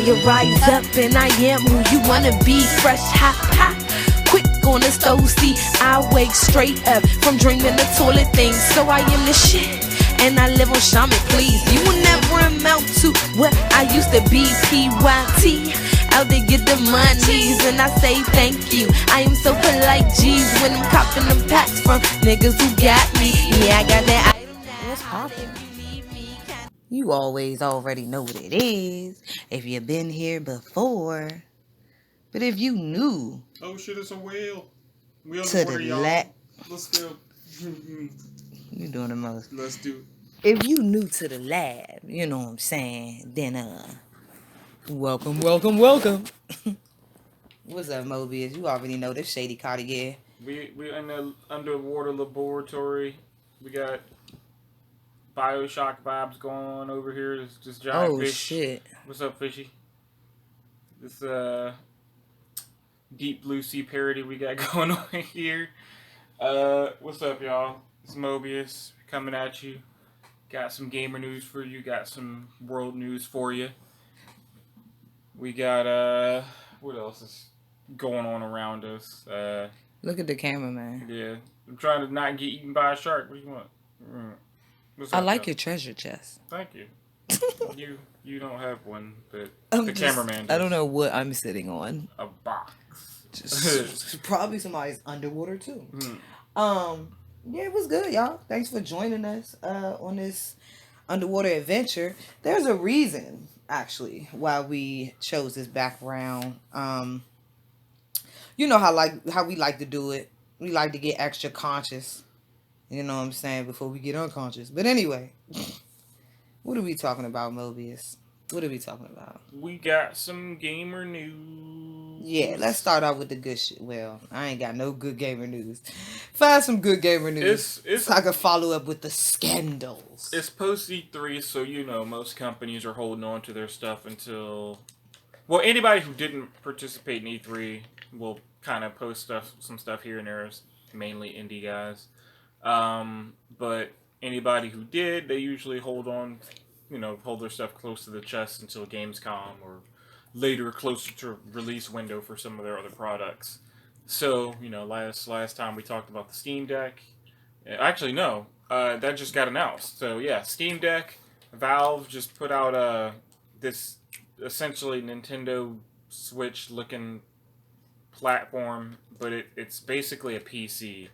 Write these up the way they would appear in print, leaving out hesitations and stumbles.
you rise up and I am who you wanna be. Fresh, hot, hot, quick on the stove. See, I wake straight up from dreaming the toilet things. So I am the shit, and I live on shaman, please. You will never amount to what I used to be. PYT, out to get the monies, and I say thank you. I am so polite, G's, when I'm copping them packs from niggas who got me. Yeah, I got that item now. What's poppin'? You already know what it is if you've been here before. But if you new Oh shit, it's a whale. We to the underwater, y'all. Let's go. you doing the most. Let's do If you new to the lab, you know what I'm saying, then welcome. What's up, Mobius? You already know this shady Cartier. we in the underwater laboratory. We got Bioshock vibes going on over here. There's just giant Oh fish. shit. What's up, fishy? This deep blue sea parody we got going on here. What's up, y'all? It's Mobius coming at you. Got some gamer news for you. Got some world news for you. We got what else is going on around us? Look at the camera, man. Yeah, I'm trying to not get eaten by a shark. What do you want? What's I up, like y'all? your treasure chest. Thank you. You don't have one, but I'm the just- cameraman does. I don't know what I'm sitting on. A box. Just probably somebody's underwater too. Hmm. Yeah, it was good, y'all. Thanks for joining us on this underwater adventure. There's a reason, actually, why we chose this background. You know how we like to do it. We like to get extra conscious. You know what I'm saying, before we get unconscious. But anyway, what are we talking about, Mobius? What are we talking about? We got some gamer news. Yeah, let's start out with the good shit. Well, I ain't got no good gamer news. Find some good gamer news. So I can follow up with the scandals. It's post E3, so you know most companies are holding on to their stuff until. Well, anybody who didn't participate in E3 will kind of post some stuff here and there, mainly indie guys. But anybody who did, they usually hold their stuff close to the chest until Gamescom or later closer to release window for some of their other products. So, last time we talked about the Steam Deck. Actually, no. That just got announced. So, yeah, Steam Deck. Valve just put out this essentially Nintendo Switch-looking platform, but it's basically a PC.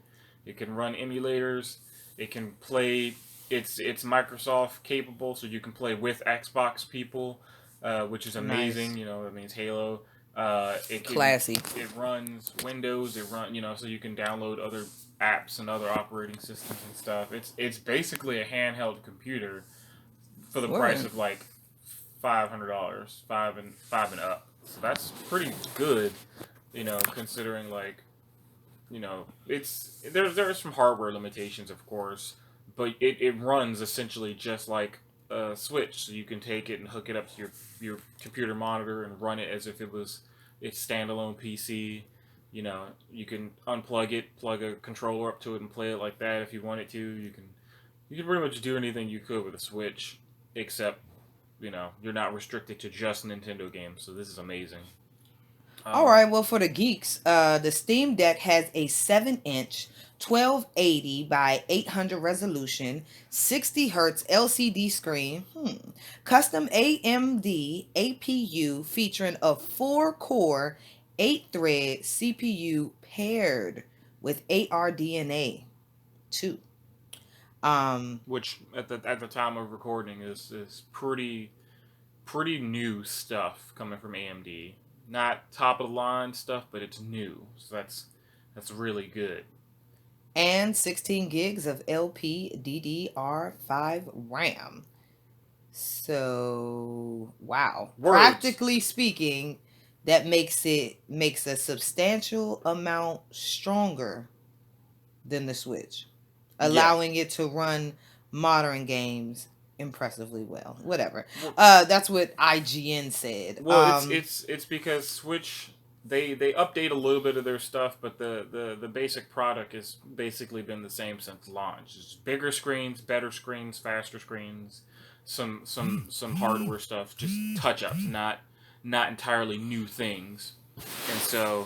It can run emulators. It can play. It's Microsoft capable, so you can play with Xbox people, which is amazing. Nice. That means Halo. Classy. It runs Windows. So you can download other apps and other operating systems and stuff. It's basically a handheld computer for the price of like $500, five and up. So that's pretty good, considering there's some hardware limitations, of course, but it runs essentially just like a Switch. So you can take it and hook it up to your computer monitor and run it as if it's standalone PC. You can unplug it, plug a controller up to it, and play it like that if you wanted to. You can pretty much do anything you could with a Switch, except you're not restricted to just Nintendo games. So this is amazing. All right, well, for the geeks, the Steam Deck has a 7-inch 1280 by 800 resolution, 60 hertz LCD screen, custom AMD APU featuring a 4-core, 8-thread CPU paired with ARDNA 2. Which at the time of recording is pretty new stuff coming from AMD. Not top of the line stuff, but it's new, so that's really good. And 16 gigs of LPDDR5 RAM. So wow, Words. Practically speaking, that makes a substantial amount stronger than the Switch, allowing it to run modern games impressively well. Whatever. That's what IGN said. Well, it's because Switch they update a little bit of their stuff, but the basic product has basically been the same since launch. It's bigger screens, better screens, faster screens, some hardware stuff, just touch ups, not entirely new things. And so,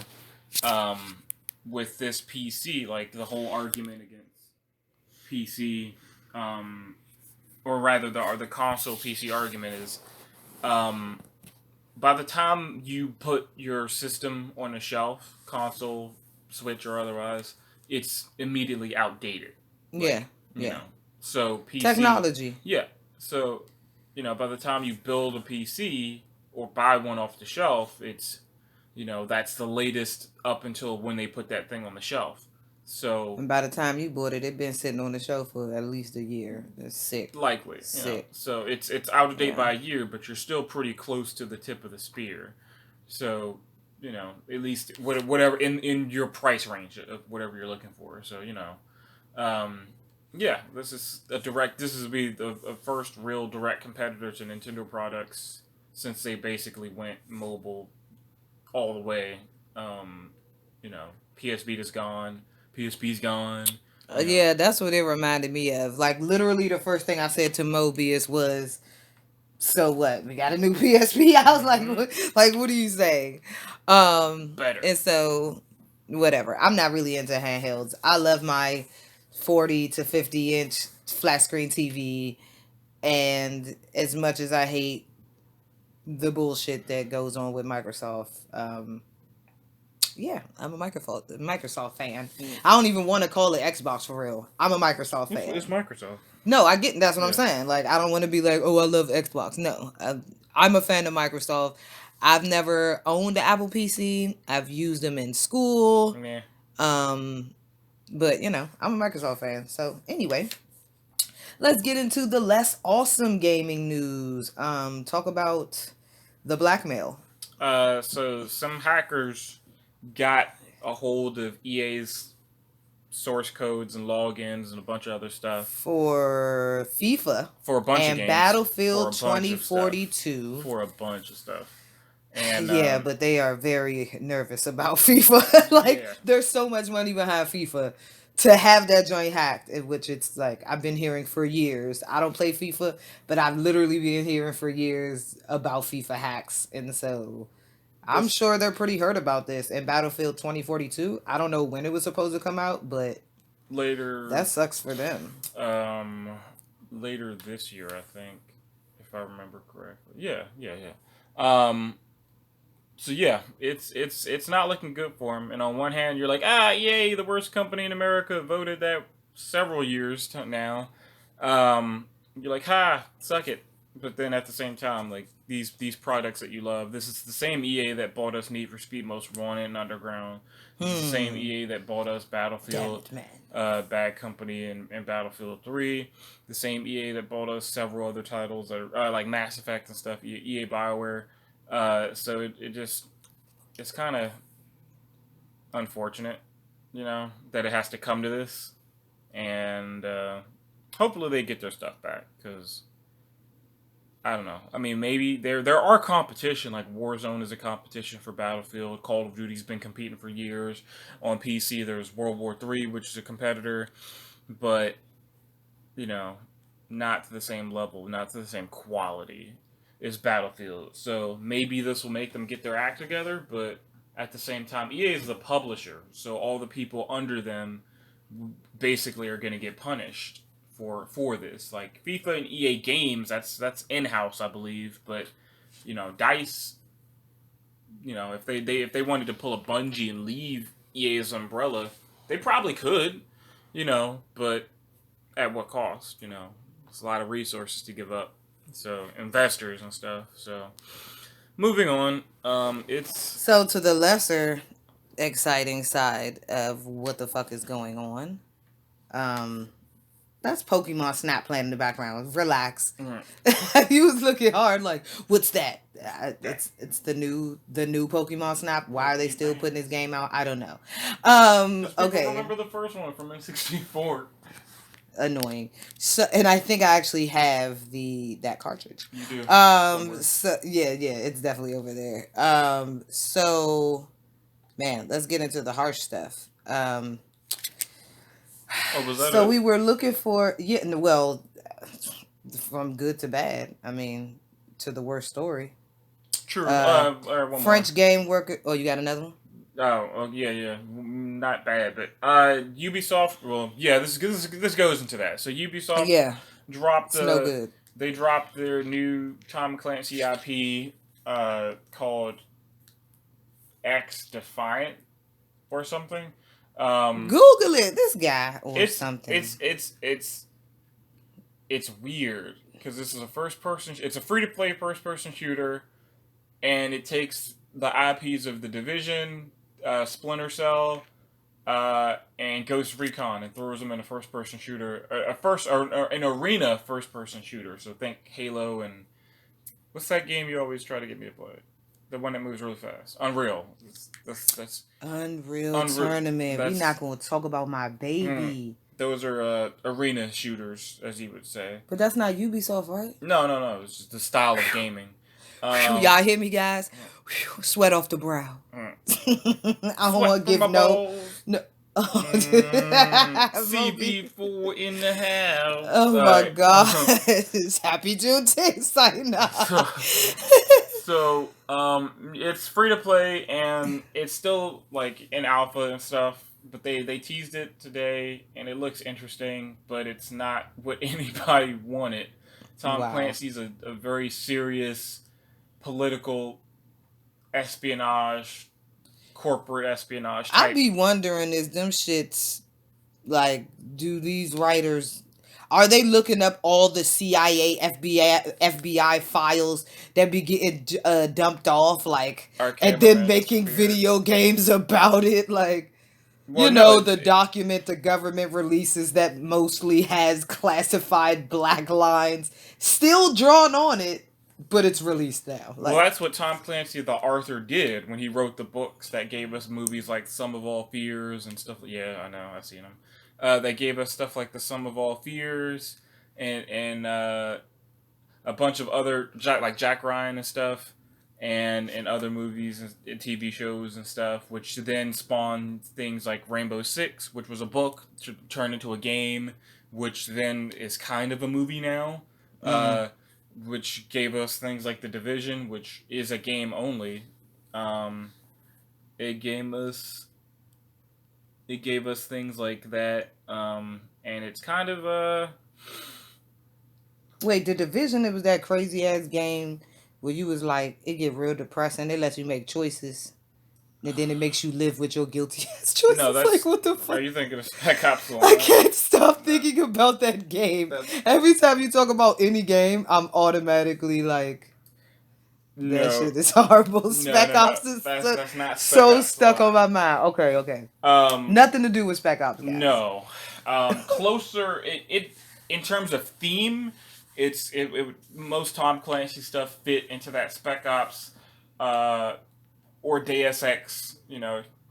with this PC, like the whole argument against PC, or rather the console PC argument is, by the time you put your system on a shelf, console, Switch or otherwise, it's immediately outdated. Yeah. You know, so PC technology. Yeah. So, by the time you build a PC or buy one off the shelf, it's, that's the latest up until when they put that thing on the shelf. So, and by the time you bought it, it'd been sitting on the shelf for at least a year. That's sick. Likely. Sick. So it's out of date by a year, but you're still pretty close to the tip of the spear. So, at least whatever in your price range of whatever you're looking for. So, this is this is be the first real direct competitor to Nintendo products since they basically went mobile all the way. PS Vita's gone, PSP's gone. Yeah, that's what it reminded me of. Like, literally the first thing I said to Mobius was, so what? We got a new PSP? I was like, what are you saying? Better. And so, whatever. I'm not really into handhelds. I love my 40 to 50 inch flat screen TV. And as much as I hate the bullshit that goes on with Microsoft, yeah, I'm a Microsoft fan. I don't even want to call it Xbox for real. I'm a Microsoft fan. It's Microsoft. No, I get that's what I'm saying. Like, I don't want to be like, oh, I love Xbox. No, I'm a fan of Microsoft. I've never owned an Apple PC. I've used them in school. Yeah. But I'm a Microsoft fan. So anyway, let's get into the less awesome gaming news. Talk about the blackmail. So some hackers got a hold of EA's source codes and logins and a bunch of other stuff for FIFA, for a bunch and of games, Battlefield 2042 for a bunch of stuff. And yeah, but they are very nervous about FIFA. There's so much money behind FIFA to have that joint hacked, in which it's like I've been hearing for years. I don't play FIFA, but I've literally been hearing for years about FIFA hacks, and so I'm sure they're pretty hurt about this. And Battlefield 2042, I don't know when it was supposed to come out, but later. That sucks for them. Later this year, I think, if I remember correctly. Yeah. So yeah, it's not looking good for them. And on one hand, you're like, yay, the worst company in America, voted that several years now. You're like, suck it. But then at the same time, like these products that you love, this is the same EA that bought us Need for Speed Most Wanted and Underground. This is the same EA that bought us Battlefield, Bad Company, and Battlefield 3. The same EA that bought us several other titles that are like Mass Effect and stuff. EA BioWare. So it's kind of unfortunate, that it has to come to this, and hopefully they get their stuff back, because I don't know. I mean, maybe there are competition, like Warzone is a competition for Battlefield. Call of Duty's been competing for years. On PC, there's World War III, which is a competitor, but not to the same level, not to the same quality is Battlefield. So maybe this will make them get their act together, but at the same time, EA is the publisher, so all the people under them basically are going to get punished for this. Like FIFA and EA Games, that's in-house, I believe, but DICE, if they wanted to pull a Bungie and leave EA's umbrella, they probably could, but at what cost? It's a lot of resources to give up. So investors and stuff. So moving on, so to the lesser exciting side of what the fuck is going on. That's Pokemon Snap playing in the background. Relax. Mm-hmm. He was looking hard like, what's that? It's the new Pokemon Snap. Why are they still putting this game out? I don't know. Okay. Remember the first one from N64. Annoying. So, and I think I actually have that cartridge. You do. So yeah, it's definitely over there. So man, let's get into the harsh stuff. Was that so it? We were looking for from good to bad. I mean, to the worst story. True. One French game worker. Oh, you got another one? Yeah. Not bad, but Ubisoft. Well, yeah, this goes into that. So Ubisoft Yeah, dropped it's no good. They dropped their new Tom Clancy IP called X Defiant or something. Google it. This guy or something. It's weird because this is a first person. It's a free to play first person shooter, and it takes the IPs of The Division, Splinter Cell, and Ghost Recon and throws them in a first person shooter, an arena first person shooter. So think Halo and what's that game you always try to get me to play? The one that moves really fast. Unreal. That's Unreal Tournament. We're not going to talk about my baby. Those are arena shooters, as you would say. But that's not Ubisoft, right? No. It's just the style of gaming. Y'all hear me, guys? Sweat off the brow. I don't want to give no. CB4 in the house. Oh my God! Happy Juneteenth, signing off. So, it's free to play and it's still like in alpha and stuff. But they teased it today and it looks interesting, but it's not what anybody wanted. Tom Clancy's a very serious political espionage, corporate espionage type. I'd be wondering, is them shits, like, do these writers, are they looking up all the CIA, FBI files that be getting dumped off, like, and then making video games about it, like, well, the document the government releases that mostly has classified black lines still drawn on it, but it's released now. Like, well, that's what Tom Clancy the author did when he wrote the books that gave us movies like Sum of All Fears and stuff. Yeah, I know, I've seen them. They gave us stuff like the Sum of All Fears and a bunch of other like Jack Ryan and stuff. And other movies and TV shows and stuff, which then spawned things like Rainbow Six, which was a book turned into a game, which then is kind of a movie now, which gave us things like The Division, which is a game only. It gave us things like that, and it's kind of Wait, The Division, it was that crazy ass game where you was like, it get real depressing. They let you make choices. And then it makes you live with your guilty ass choices. No, that's, like, what the fuck? Are you thinking of Spec Ops 1? I can't stop thinking about that game. Every time you talk about any game, I'm automatically like, that shit is horrible. Spec Ops is that's not so stuck on my mind. Okay. Nothing to do with Spec Ops, guys. No. Closer, it in terms of theme, it most Tom Clancy stuff fit into that Spec Ops or Deus Ex,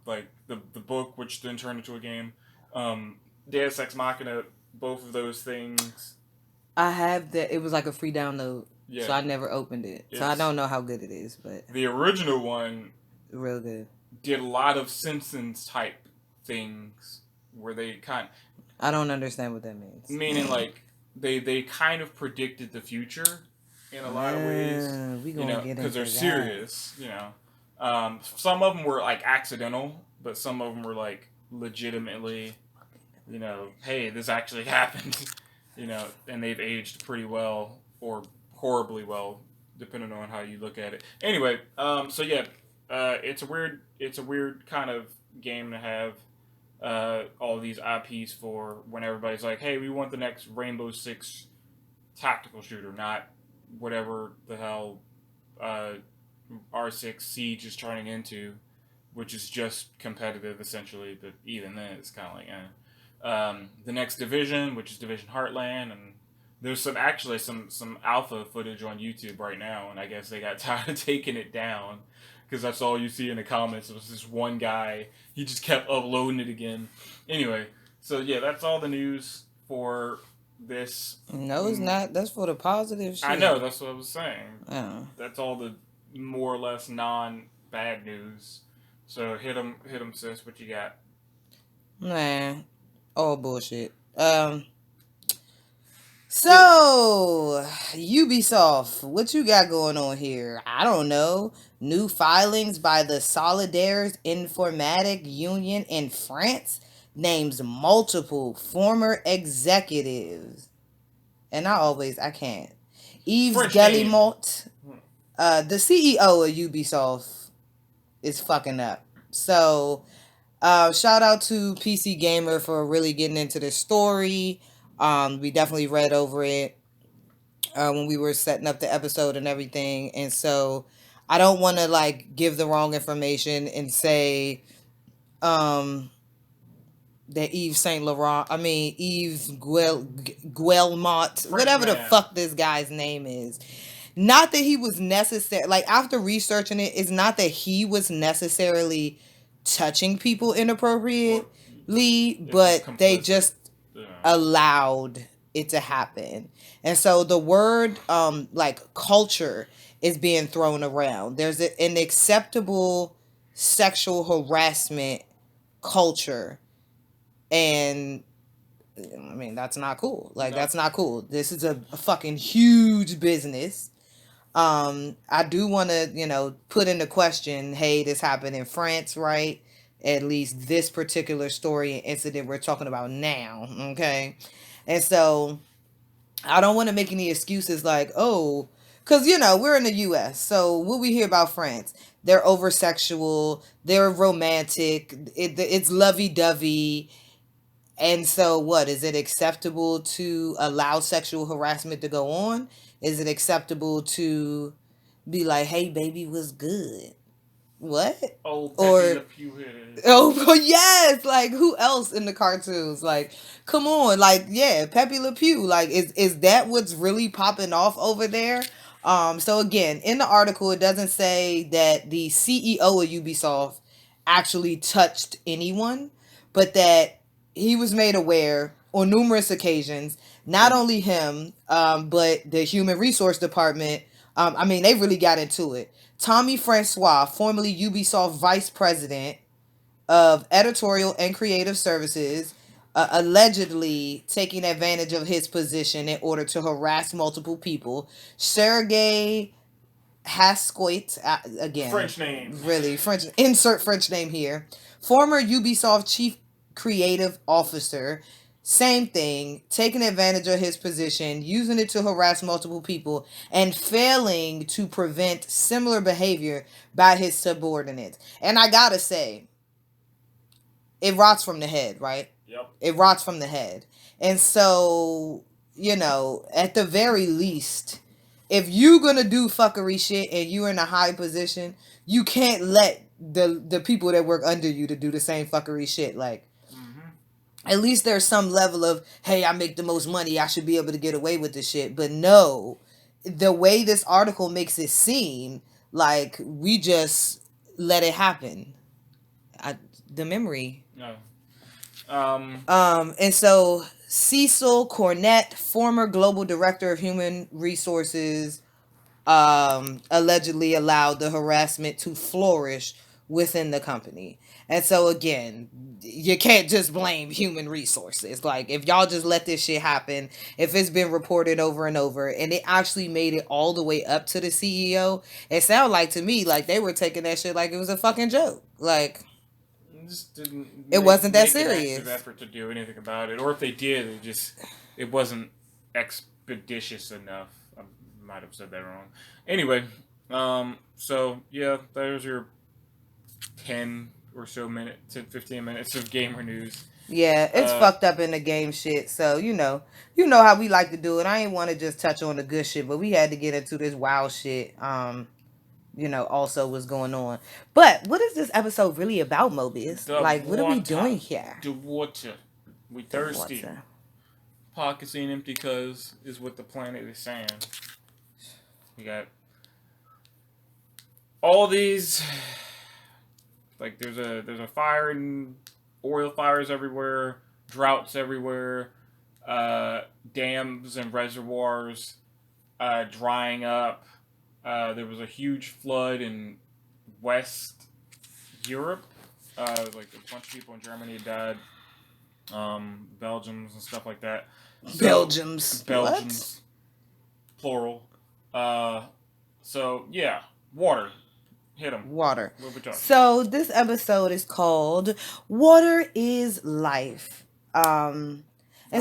like the book, which then turned into a game. Deus Ex Machina, both of those things. I have that. It was like a free download, so I never opened it. So I don't know how good it is, but the original one, real good, did a lot of Simpsons type things where they I don't understand what that means. Meaning like. They kind of predicted the future in a lot of ways, because they're serious. Some of them were like accidental, but some of them were like legitimately, hey, this actually happened, and they've aged pretty well or horribly well, depending on how you look at it. Anyway, it's a weird kind of game to have. All these IPs for when everybody's like, hey, we want the next Rainbow Six tactical shooter, not whatever the hell R6 Siege is turning into, which is just competitive essentially, but even then it's kind of like the next Division, which is Division Heartland, and there's some alpha footage on YouTube right now, and I guess they got tired of taking it down. Because that's all you see in the comments. It was this one guy. He just kept uploading it again. Anyway, so yeah, that's all the news for this. No, it's not. That's for the positive shit. I know. That's what I was saying. Oh. That's all the more or less non-bad news. So hit 'em, sis. What you got? Nah, all bullshit. So, Ubisoft, what you got going on here? I don't know. New filings by the Solidaires Informatique Union in France names multiple former executives. And I can't. Yves French name. Guillemot, the CEO of Ubisoft, is fucking up. So, shout out to PC Gamer for really getting into this story. We definitely read over it when we were setting up the episode and everything. And so I don't want to like give the wrong information and say that Yves Guillemot, whatever the fuck this guy's name is. Not that he was necessary, like after researching it, it's not that he was necessarily touching people inappropriately, but they just allowed it to happen. And so the word like culture is being thrown around. There's an acceptable sexual harassment culture, and I mean that's not cool. Like that's not cool. This is a fucking huge business. I do want to, put into question, hey, this happened in France, right? At least this particular story and incident we're talking about now, okay? And so I don't want to make any excuses like, oh, because, we're in the U.S., so what we hear about France, they're over-sexual, they're romantic, it's lovey-dovey, and so what? Is it acceptable to allow sexual harassment to go on? Is it acceptable to be like, hey, baby, what's good? What? Oh, Pepe Le Pew here. Oh, yes. Like, who else in the cartoons? Like, come on. Like, yeah, Pepe Le Pew. Like, is that what's really popping off over there? So, again, in the article, it doesn't say that the CEO of Ubisoft actually touched anyone, but that he was made aware on numerous occasions, not only him, but the human resource department. They really got into it. Tommy Francois, formerly Ubisoft vice president of editorial and creative services, allegedly taking advantage of his position in order to harass multiple people. Sergei Hascoit, again, French name. Really, insert French name here. Former Ubisoft chief creative officer, same thing, taking advantage of his position, using it to harass multiple people, and failing to prevent similar behavior by his subordinates. And I gotta say, it rots from the head, right? Yep. It rots from the head. And so, at the very least, if you're gonna do fuckery shit and you're in a high position, you can't let the people that work under you to do the same fuckery shit. Like, at least there's some level of, hey, I make the most money, I should be able to get away with this shit. But no, the way this article makes it seem like we just let it happen. The memory. No. And so Cecil Cornett, former global director of human resources, allegedly allowed the harassment to flourish within the company. And so again, you can't just blame human resources. Like, if y'all just let this shit happen, if it's been reported over and over, and it actually made it all the way up to the CEO, it sounded like to me like they were taking that shit like it was a fucking joke. Like, just didn't. It wasn't that make serious. An active effort to do anything about it, or if they did, it wasn't expeditious enough. I might have said that wrong. Anyway, so yeah, there's your 10 or so minutes, 10, 15 minutes of gamer news. Yeah, it's fucked up in the game shit. So, you know how we like to do it. I ain't want to just touch on the good shit, but we had to get into this wild shit. Also was going on. But what is this episode really about, Mobius? What are we doing here? The water. We thirsty. Water. Pockets ain't empty cause is what the planet is saying. We got all these, like there's a fire and oil fires everywhere, droughts everywhere, dams and reservoirs drying up. There was a huge flood in West Europe. Like a bunch of people in Germany died. Belgiums and stuff like that. So, Belgiums. Belgians, plural. So yeah, water. Hit them. Water. What we talking? So this episode is called "Water is Life." And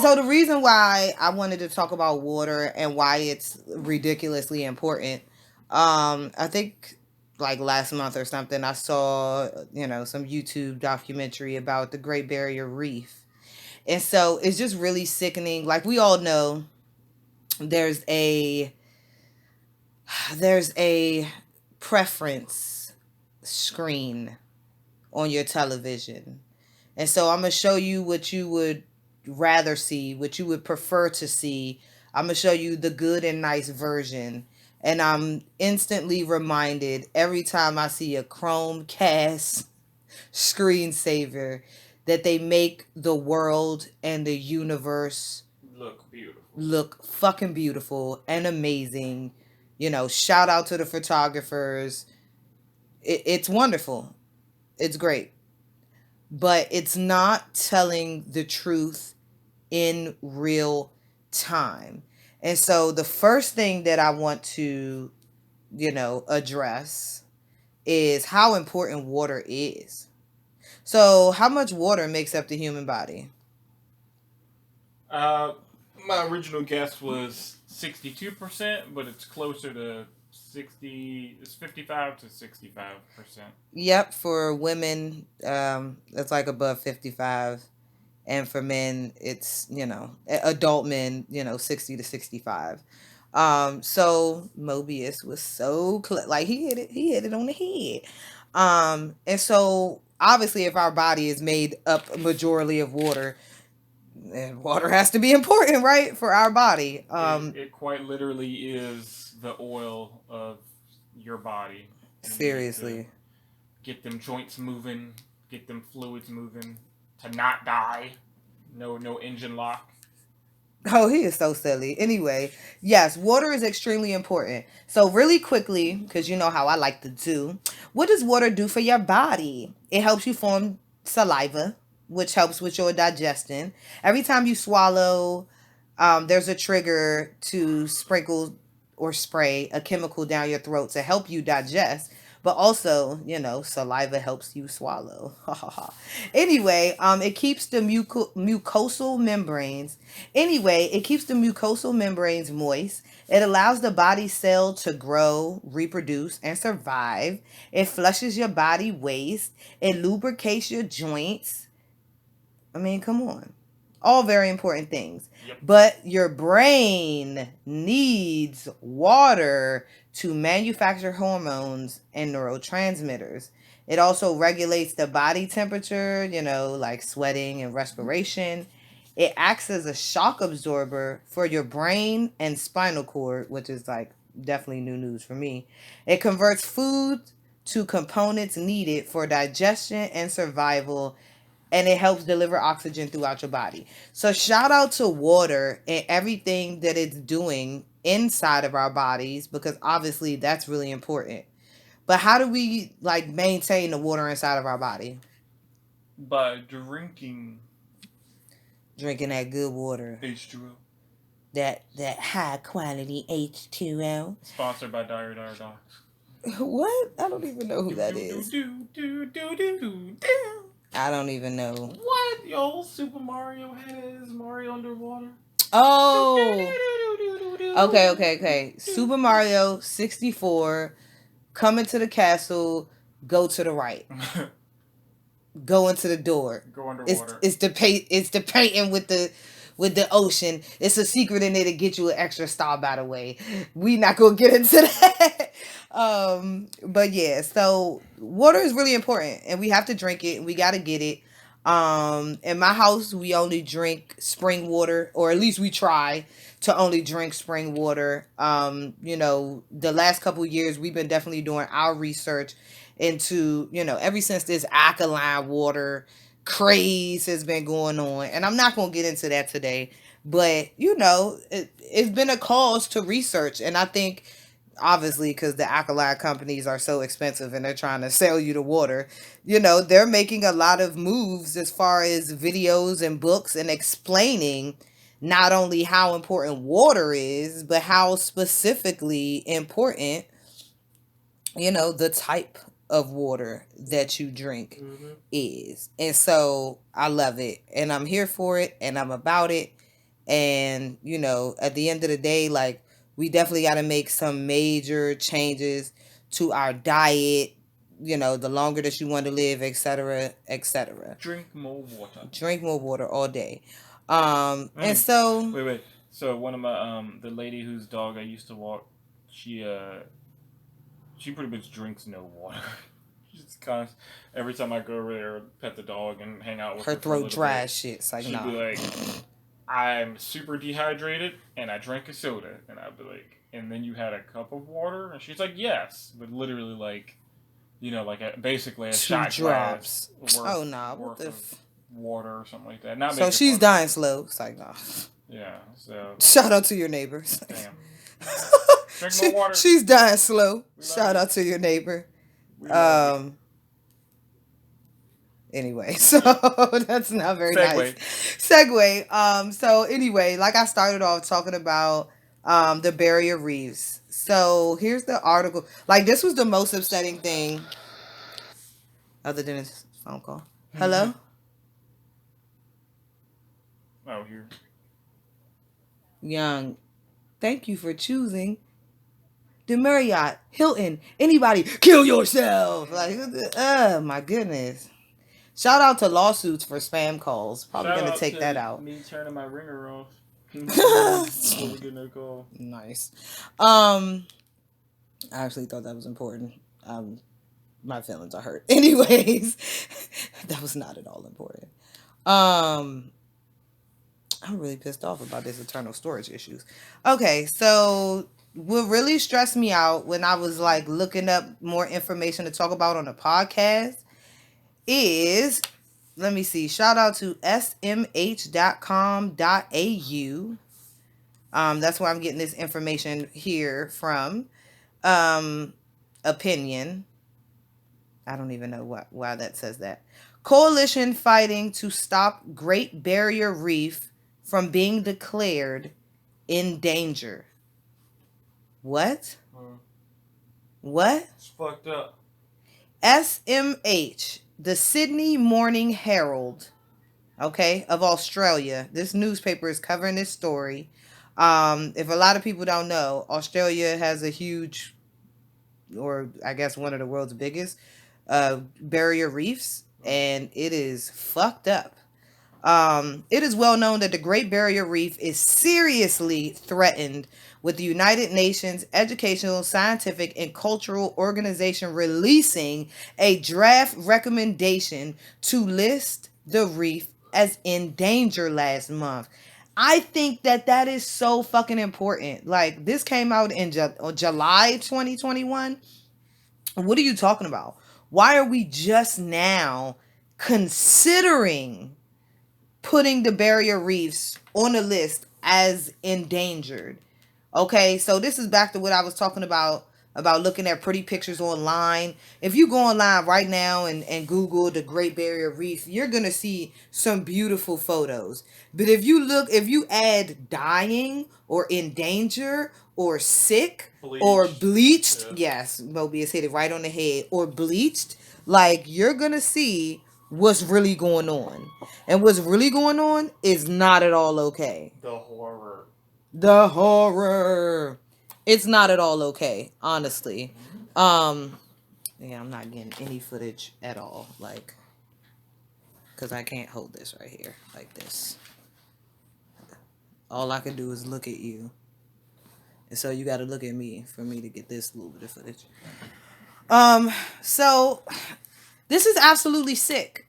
so the reason why I wanted to talk about water and why it's ridiculously important, I think like last month or something, I saw, some YouTube documentary about the Great Barrier Reef. And so it's just really sickening. Like we all know, there's a preference screen on your television. And so I'm going to show you what you would rather see, what you would prefer to see. I'm going to show you the good and nice version. And I'm instantly reminded every time I see a Chromecast screensaver that they make the world and the universe look fucking beautiful and amazing. Shout out to the photographers. It's wonderful. It's great. But it's not telling the truth in real time. And so the first thing that I want to, address is how important water is. So how much water makes up the human body? My original guess was 62%, but it's closer to 60. It's 55 to 65%. Yep, for women, it's like above 55, and for men, it's adult men, 60 to 65. So Mobius was so like he hit it on the head. And so obviously, if our body is made up a majority of water, and water has to be important, right, for our body. It quite literally is the oil of your body. Seriously. Get them joints moving, get them fluids moving, to not die. No engine lock. Oh, he is so silly. Anyway, yes, water is extremely important. So really quickly, because you know how I like to do, what does water do for your body? It helps you form saliva, which helps with your digestion. Every time you swallow, there's a trigger to sprinkle or spray a chemical down your throat to help you digest. But also, saliva helps you swallow. Anyway, it keeps the mucosal membranes. It keeps the mucosal membranes moist. It allows the body cell to grow, reproduce, and survive. It flushes your body waste. It lubricates your joints. I mean, come on. All very important things. Yep. But your brain needs water to manufacture hormones and neurotransmitters. It also regulates the body temperature, like sweating and respiration. It acts as a shock absorber for your brain and spinal cord, which is like definitely new news for me. It converts food to components needed for digestion and survival, and it helps deliver oxygen throughout your body. So shout out to water and everything that it's doing inside of our bodies, because obviously that's really important. But how do we maintain the water inside of our body? By drinking that good water. H2O. That high quality H2O. Sponsored by Dire Docs. What? I don't even know who that is. I don't even know. What? The old Super Mario has Mario underwater. Oh. Okay. Super Mario 64. Come into the castle. Go to the right. Go into the door. Go underwater. It's the painting with the ocean. It's a secret in there to get you an extra star, by the way. We not gonna get into that. But yeah, so water is really important, and we have to drink it, and we gotta get it. In my house, we only drink spring water, or at least we try to only drink spring water. The last couple of years, we've been definitely doing our research into, ever since this alkaline water craze has been going on. And I'm not going to get into that today, but, it's been a cause to research. And I think obviously, because the alkali companies are so expensive and they're trying to sell you the water, you know, they're making a lot of moves as far as videos and books and explaining not only how important water is, but how specifically important, you know, the type of water that you drink is. And so I love it and I'm here for it and I'm about it. And, you know, at the end of the day, like, we definitely got to make some major changes to our diet, you know, the longer that you want to live, etc., etc. Drink more water. Drink more water all day. And so... Wait. So one of my, the lady whose dog I used to walk, she pretty much drinks no water. She's constant. Every time I go over there, pet the dog and hang out with her, her throat dry as shit. It's like, she'd nah. be like, I'm super dehydrated and I drank a soda. And I'd be like, and then you had a cup of water? And she's like, yes. But literally, like, you know, like basically a 2 shot drops. glass worth, Oh, nah. worth What the... of water or something like that. Not So she's dying slow. It's like, nah. Yeah, so... Shout out to your neighbors. Damn. Drink more water. She's dying slow. Shout out to your neighbor. Anyway, so that's not very nice. Segue. So anyway, like I started off talking about the barrier reefs. So here's the article. Like, this was the most upsetting thing other than his phone call. Hello? Oh, here. Young, thank you for choosing the Marriott, Hilton, anybody, kill yourself. Like, oh my goodness. Shout out to lawsuits for spam calls. Probably going to take that out. Me turning my ringer off. Before we get no call. Nice. I actually thought that was important. My feelings are hurt. Anyways, that was not at all important. I'm really pissed off about this internal storage issues. Okay, so what really stressed me out when I was like looking up more information to talk about on the podcast is, let me see, shout out to smh.com.au. That's where I'm getting this information here from. Opinion. I don't even know why that says that. Coalition fighting to stop Great Barrier Reef from being declared in danger. What? What? It's fucked up. SMH, the Sydney Morning Herald, okay, of Australia. This newspaper is covering this story. If a lot of people don't know, Australia has a huge, or I guess one of the world's biggest, barrier reefs, and it is fucked up. It is well known that the Great Barrier Reef is seriously threatened, with the United Nations Educational, Scientific, and Cultural Organization releasing a draft recommendation to list the reef as in danger last month. I think that is so fucking important. Like, this came out in July 2021. What are you talking about? Why are we just now considering putting the barrier reefs on the list as endangered? Okay, so this is back to what I was talking about looking at pretty pictures online. If you go online right now and Google the Great Barrier Reef, you're going to see some beautiful photos. But if you add dying or in danger or sick or bleached, yes, Mobius hit it right on the head, or bleached, like, you're going to see what's really going on. And what's really going on is not at all okay. The horror. It's not at all okay, honestly. Yeah, I'm not getting any footage at all, like, because I can't hold this right here like this. All I can do is look at you. And so you got to look at me for me to get this little bit of footage. So this is absolutely sick.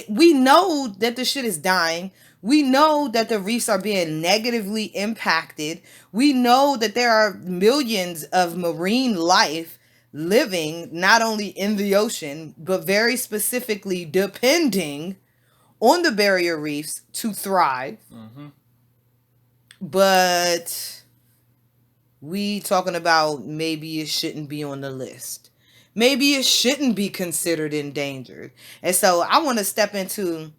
We know that the shit is dying. We know that the reefs are being negatively impacted. We know that there are millions of marine life living not only in the ocean, but very specifically depending on the barrier reefs to thrive. Mm-hmm. But we talking about maybe it shouldn't be on the list. Maybe it shouldn't be considered endangered. And so I want to step into,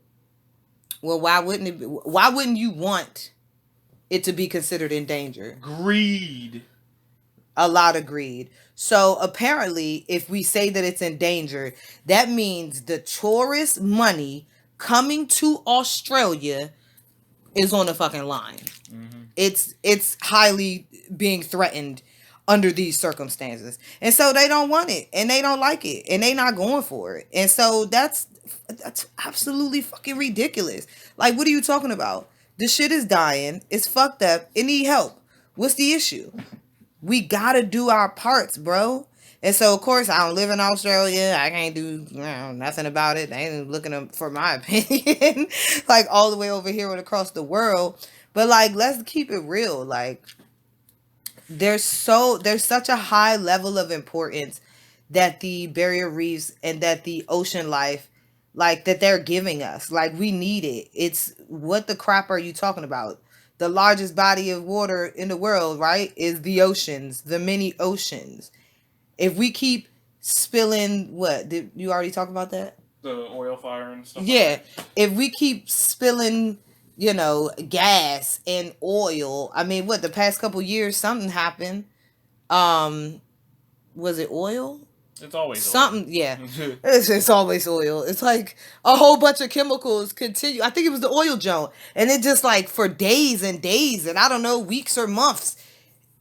well, why wouldn't you want it to be considered endangered? Greed. A lot of greed. So apparently, if we say that it's endangered, that means the tourist money coming to Australia is on the fucking line. Mm-hmm. It's highly being threatened under these circumstances. And so they don't want it and they don't like it and they not going for it. And so that's absolutely fucking ridiculous. Like, what are you talking about? The shit is dying. It's fucked up. It need help. What's the issue? We gotta do our parts, bro. And so, of course, I don't live in Australia. I can't do nothing about it. They ain't looking for my opinion. Like, all the way over here and across the world. But, like, let's keep it real. Like, there's such a high level of importance that the barrier reefs and that the ocean life, like, that they're giving us. Like, we need it. It's, what the crap are you talking about? The largest body of water in the world, right, is the oceans, the many oceans. If we keep spilling, what? Did you already talk about that? The oil fire and stuff. Yeah. Like, if we keep spilling, gas and oil, I mean, what, the past couple years, something happened. Was it oil? It's always something, oil. Yeah. It's always oil. It's like a whole bunch of chemicals continue. I think it was the oil joint. And it just like for days and days and I don't know, weeks or months,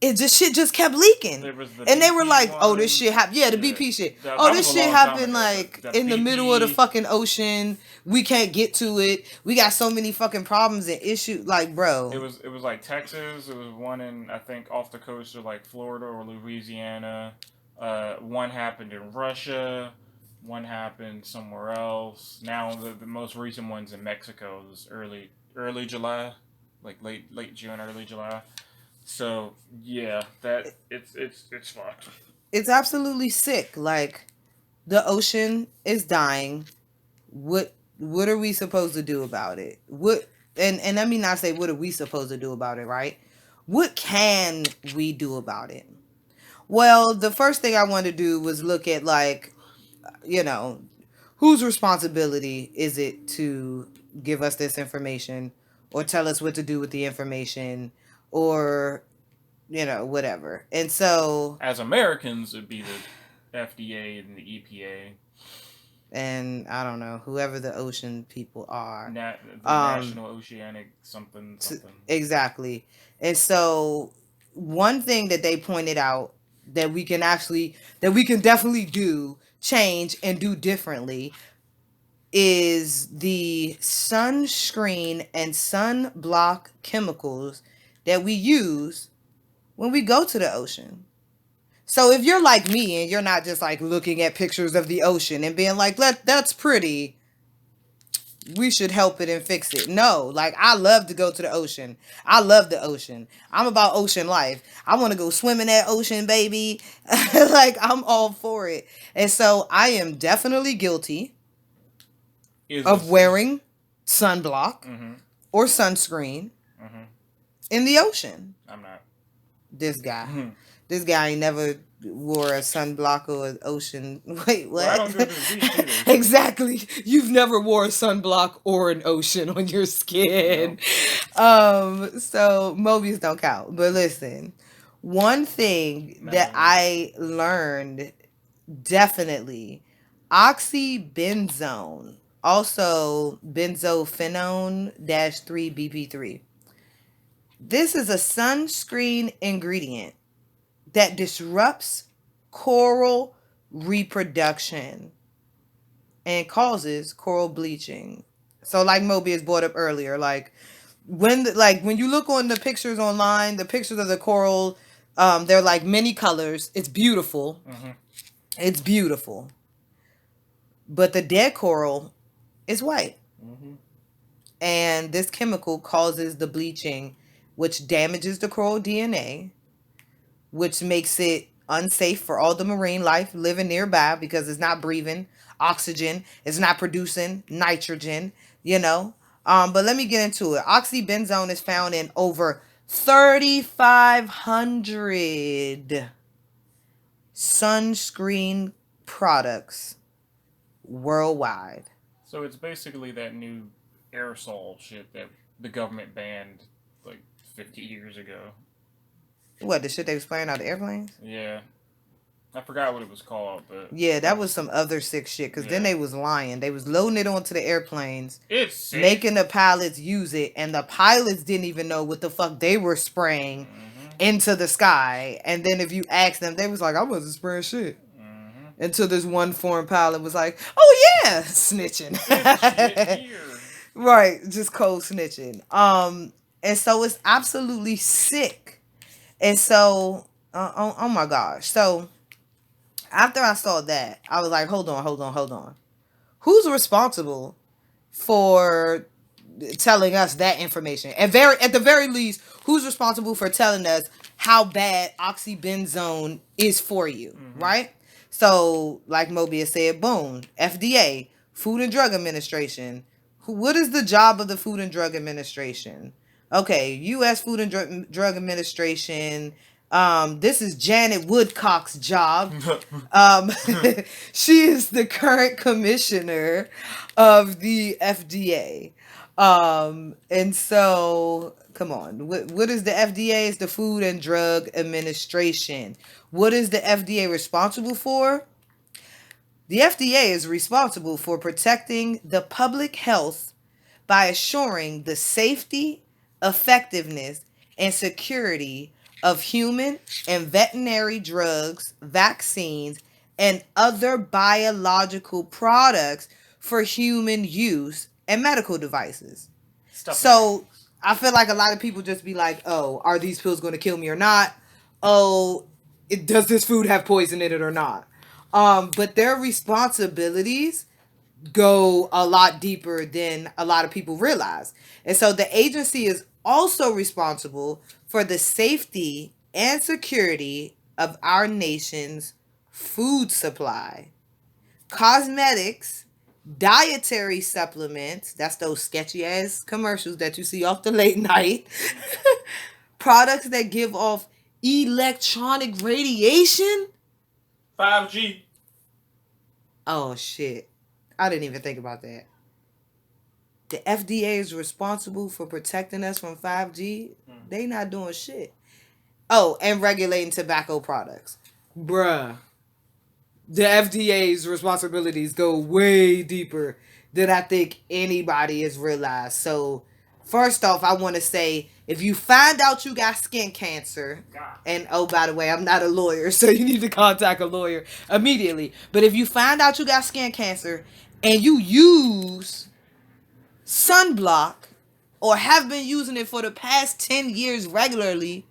shit just kept leaking. And they were like, oh, this shit happened. Yeah, the BP shit. This shit happened like in the middle of the fucking ocean. We can't get to it. We got so many fucking problems and issues. Like, bro. It was like Texas. It was one in, I think, off the coast of like Florida or Louisiana. One happened in Russia. One happened somewhere else. Now the most recent one's in Mexico. It was early July, like late June, early July. So yeah, that it's fucked. It's absolutely sick. Like, the ocean is dying. What are we supposed to do about it? And let me not say what are we supposed to do about it, right? What can we do about it? Well, the first thing I wanted to do was look at, like, whose responsibility is it to give us this information or tell us what to do with the information or, whatever. And so, as Americans, it'd be the FDA and the EPA. And I don't know, whoever the ocean people are. The National Oceanic something. Exactly. And so, one thing that they pointed out that we can definitely change and do differently is the sunscreen and sunblock chemicals that we use when we go to the ocean. So if you're like me and you're not just like looking at pictures of the ocean and being like, that's pretty, we should help it and fix it. No, like, I love to go to the ocean. I love the ocean. I'm about ocean life. I want to go swim in that ocean, baby. Like, I'm all for it. And so I am definitely guilty of wearing sunblock or sunscreen in the ocean. I'm not. This guy. This guy ain't never wore a sunblock or an ocean. Wait, what? Well, I don't go to the beach either. Exactly. You've never wore a sunblock or an ocean on your skin. No. So Mobius don't count. But listen, one thing that I learned, definitely, oxybenzone, also benzophenone-3 BP3. This is a sunscreen ingredient that disrupts coral reproduction and causes coral bleaching. So, like Mobius brought up earlier, like when you look on the pictures online, the pictures of the coral, they're like many colors. It's beautiful. It's beautiful. But the dead coral is white. And this chemical causes the bleaching, which damages the coral DNA, which makes it unsafe for all the marine life living nearby because it's not breathing oxygen, it's not producing nitrogen, But let me get into it. Oxybenzone is found in over 3,500 sunscreen products worldwide. So it's basically that new aerosol shit that the government banned like 50 years ago. What, the shit they was spraying out the airplanes? Yeah. I forgot what it was called, but... Yeah, that was some other sick shit, because then they was lying. They was loading it onto the airplanes, it's sick. making the pilots use it, and the pilots didn't even know what the fuck they were spraying into the sky. And then if you asked them, they was like, I wasn't spraying shit. Until this one foreign pilot was like, oh yeah, snitching. Right, just cold snitching. And so it's absolutely sick. And so, oh my gosh. So after I saw that, I was like, hold on. Who's responsible for telling us that information? At the very least, who's responsible for telling us how bad oxybenzone is for you, right? So, like Mobius said, boom, FDA, Food and Drug Administration. What is the job of the Food and Drug Administration? Okay, U.S. Food and Drug Administration. This is Janet Woodcock's job. She is the current commissioner of the FDA. And so, come on, what is the FDA? It's the Food and Drug Administration. What is the FDA responsible for? The FDA is responsible for protecting the public health by assuring the safety, effectiveness, and security of human and veterinary drugs, vaccines, and other biological products for human use and medical devices. So I feel like a lot of people just be like, oh, are these pills going to kill me or not? Oh, does this food have poison in it or not? But their responsibilities go a lot deeper than a lot of people realize. And so the agency is also responsible for the safety and security of our nation's food supply. Cosmetics, dietary supplements, that's those sketchy ass commercials that you see off the late night, products that give off electronic radiation. 5G. Oh shit. I didn't even think about that. The FDA is responsible for protecting us from 5G. They not doing shit. Oh, and regulating tobacco products. Bruh. The FDA's responsibilities go way deeper than I think anybody has realized. So, first off, I want to say, if you find out you got skin cancer, and oh, by the way, I'm not a lawyer, so you need to contact a lawyer immediately. But if you find out you got skin cancer and you use sunblock or have been using it for the past 10 years regularly,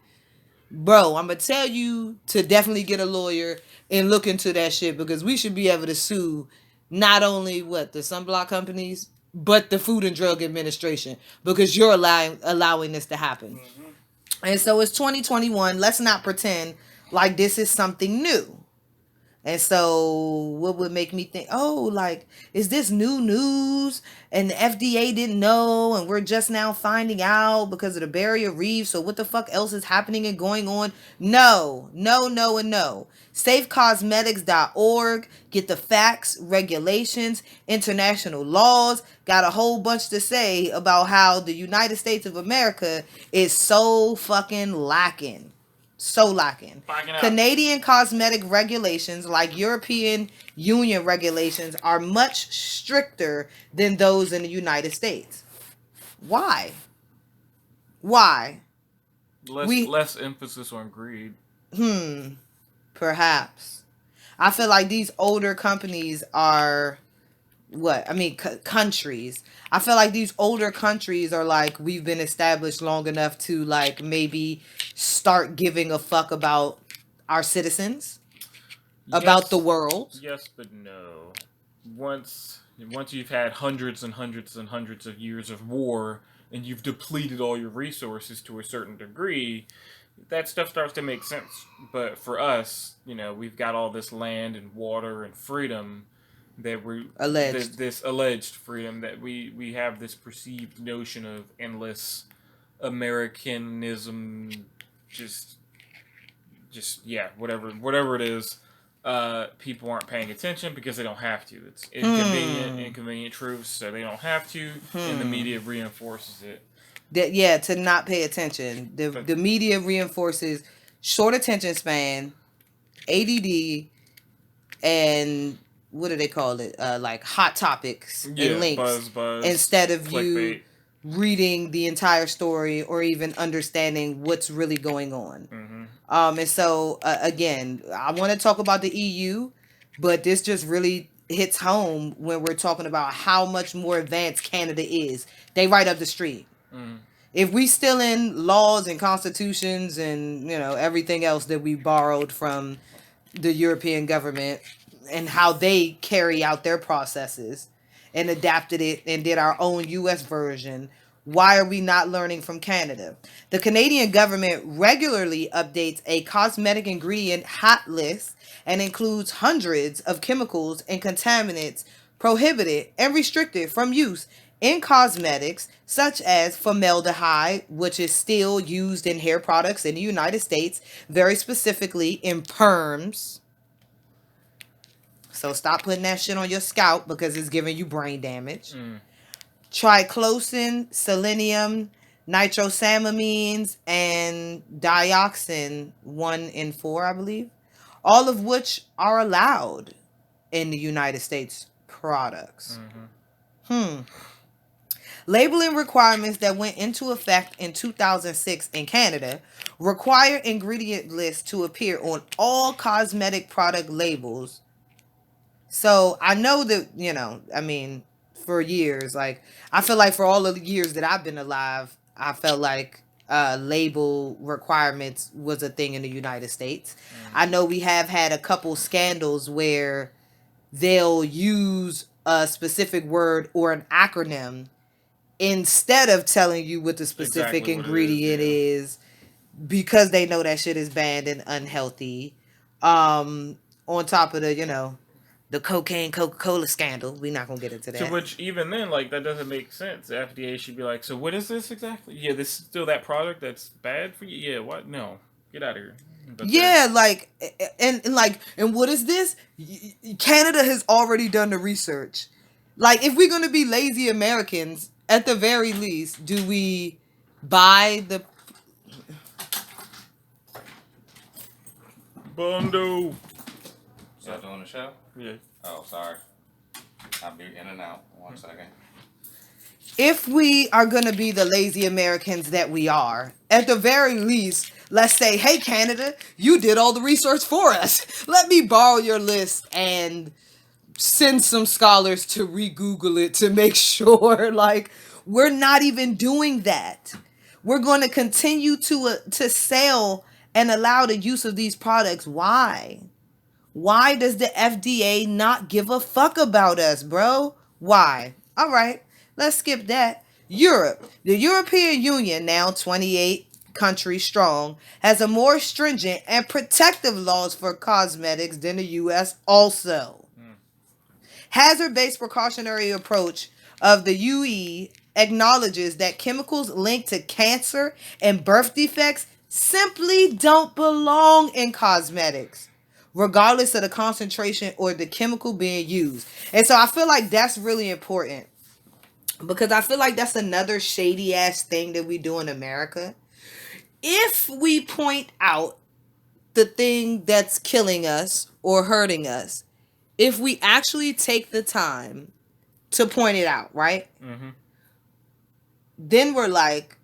bro, I'm going to tell you to definitely get a lawyer and look into that shit, because we should be able to sue not only the sunblock companies, but the Food and Drug Administration, because you're allowing this to happen. And so it's 2021. Let's not pretend like this is something new. And so what would make me think, oh, like, is this new news and the FDA didn't know and we're just now finding out because of the barrier reef? So what the fuck else is happening and going on? No, and no. SafeCosmetics.org. Get the facts, regulations, international laws. Got a whole bunch to say about how the United States of America is so fucking lacking. So lacking. Canadian cosmetic regulations, like European Union regulations, are much stricter than those in the United States. Why? Less emphasis on greed. Perhaps. I feel like these older companies are countries. I feel like these older countries are like, we've been established long enough to like maybe start giving a fuck about our citizens, about the world. Yes, but no. Once you've had hundreds and hundreds and hundreds of years of war and you've depleted all your resources to a certain degree, that stuff starts to make sense. But for us, we've got all this land and water and freedom that we're alleged. This alleged freedom that we have this perceived notion of endless Americanism, just yeah, whatever it is. People aren't paying attention because they don't have to. It's inconvenient truths, so they don't have to, and the media reinforces it. To not pay attention. The media reinforces short attention span, ADD, and what do they call it? Like hot topics and links, buzz, instead of clickbait. You reading the entire story or even understanding what's really going on. And so again, I want to talk about the EU, but this just really hits home when we're talking about how much more advanced Canada is. They right up the street. If we still in laws and constitutions and everything else that we borrowed from the European government and how they carry out their processes and adapted it and did our own US version, why are we not learning from Canada? The Canadian government regularly updates a cosmetic ingredient hot list and includes hundreds of chemicals and contaminants prohibited and restricted from use in cosmetics, such as formaldehyde, which is still used in hair products in the United States, very specifically in perms. So stop putting that shit on your scalp because it's giving you brain damage. Triclosan, selenium, nitrosamines, and dioxin 1 and 4, I believe. All of which are allowed in the United States products. Labeling requirements that went into effect in 2006 in Canada require ingredient lists to appear on all cosmetic product labels. So I know that, for years, like, I feel like for all of the years that I've been alive, I felt like label requirements was a thing in the United States. I know we have had a couple scandals where they'll use a specific word or an acronym instead of telling you what the specific ingredient is, because they know that shit is banned and unhealthy. On top of the cocaine Coca-Cola scandal. We're not going to get into that. So, which even then, like, that doesn't make sense. The FDA should be like, so what is this exactly? Yeah, this is still that product that's bad for you? Yeah, what? No. Get out of here. But and what is this? Canada has already done the research. Like, if we're going to be lazy Americans, at the very least, do we buy the... Bondo. Is that doing the show? Yeah. Oh, sorry. I'll be in and out. 1 second. If we are going to be the lazy Americans that we are, at the very least, let's say, hey, Canada, you did all the research for us. Let me borrow your list and send some scholars to re-Google it to make sure. Like, we're not even doing that. We're going to continue to sell and allow the use of these products. Why? Why does the FDA not give a fuck about us, bro? Why? All right, let's skip that. Europe. The European Union, now 28 countries strong, has a more stringent and protective laws for cosmetics than the U.S. also. Hazard-based precautionary approach of the UE acknowledges that chemicals linked to cancer and birth defects simply don't belong in cosmetics, regardless of the concentration or the chemical being used. And so I feel like that's really important, because I feel like that's another shady ass thing that we do in America. If we point out the thing that's killing us or hurting us, if we actually take the time to point it out, right? Then we're like,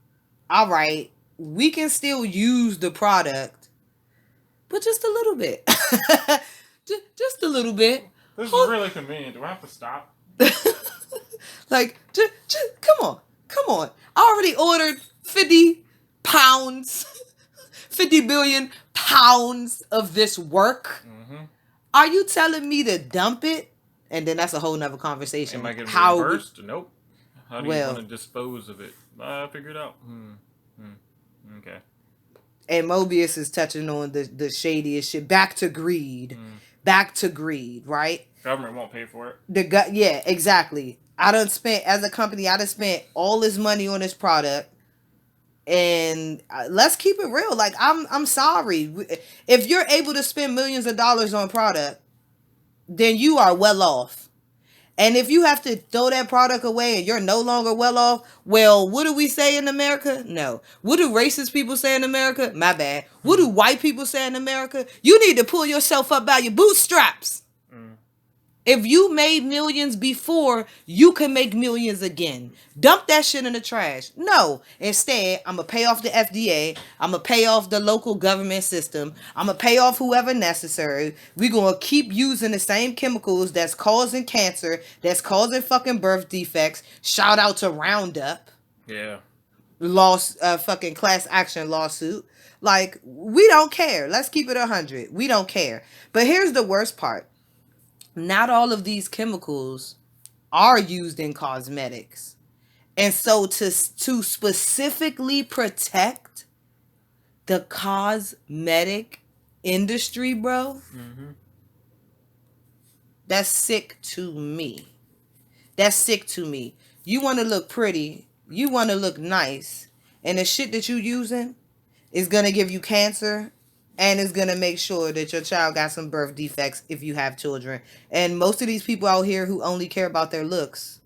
all right, we can still use the product, but just a little bit. just a little bit. This is really convenient. Do I have to stop? Like, just come on. I already ordered 50 pounds, 50 billion pounds of this work. Are you telling me to dump it? And then that's a whole nother conversation. Am I getting reimbursed? Nope. How do you want to dispose of it? Figure it out. Okay. And Mobius is touching on the shadiest shit. Back to greed. Back to greed, right? Government won't pay for it. Yeah, exactly. As a company, I done spent all this money on this product. And let's keep it real. Like, I'm sorry. If you're able to spend millions of dollars on product, then you are well off. And if you have to throw that product away and you're no longer well off, well, what do we say in America? No. What do racist people say in America? My bad. What do white people say in America? You need to pull yourself up by your bootstraps. If you made millions before, you can make millions again. Dump that shit in the trash. No. Instead, I'm going to pay off the FDA. I'm going to pay off the local government system. I'm going to pay off whoever necessary. We're going to keep using the same chemicals that's causing cancer, that's causing fucking birth defects. Shout out to Roundup. Yeah. Fucking class action lawsuit. Like, we don't care. Let's keep it 100. We don't care. But here's the worst part. Not all of these chemicals are used in cosmetics. And so to specifically protect the cosmetic industry, bro, that's sick to me. That's sick to me. You want to look pretty. You want to look nice. And the shit that you using is going to give you cancer. And it's going to make sure that your child got some birth defects if you have children. And most of these people out here who only care about their looks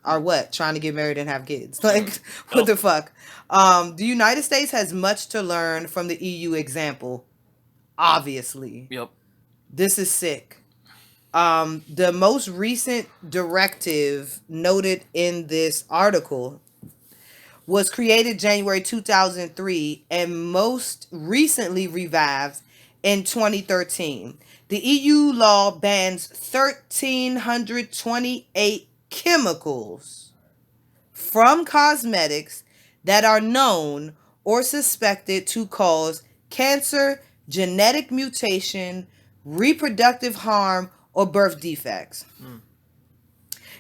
are what? Trying to get married and have kids. Like, what the fuck? The United States has much to learn from the EU example. Obviously. Yep. This is sick. The most recent directive noted in this article was created January 2003 and most recently revived in 2013. The EU law bans 1,328 chemicals from cosmetics that are known or suspected to cause cancer, genetic mutation, reproductive harm, or birth defects.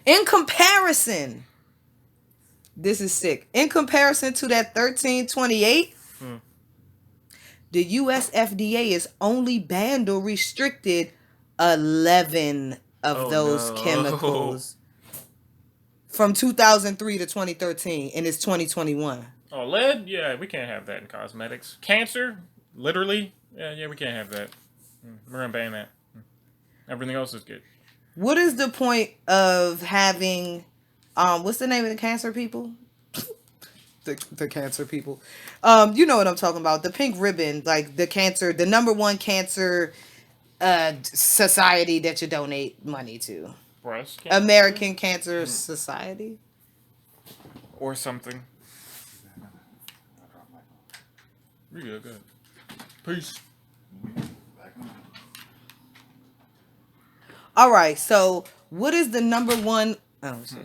In comparison, this is sick. In comparison to that 1328, the US FDA is only banned or restricted 11 of those chemicals from 2003 to 2013, and it's 2021. Oh, lead? Yeah, we can't have that in cosmetics. Cancer? Literally? Yeah, we can't have that. We're going to ban that. Everything else is good. What is the point of having... what's the name of the cancer people? the cancer people. You know what I'm talking about. The pink ribbon, like the number one cancer society that you donate money to. Breast cancer? American Cancer Society. Or something. Really good. Peace. All right, so what is the number one... Oh, shit.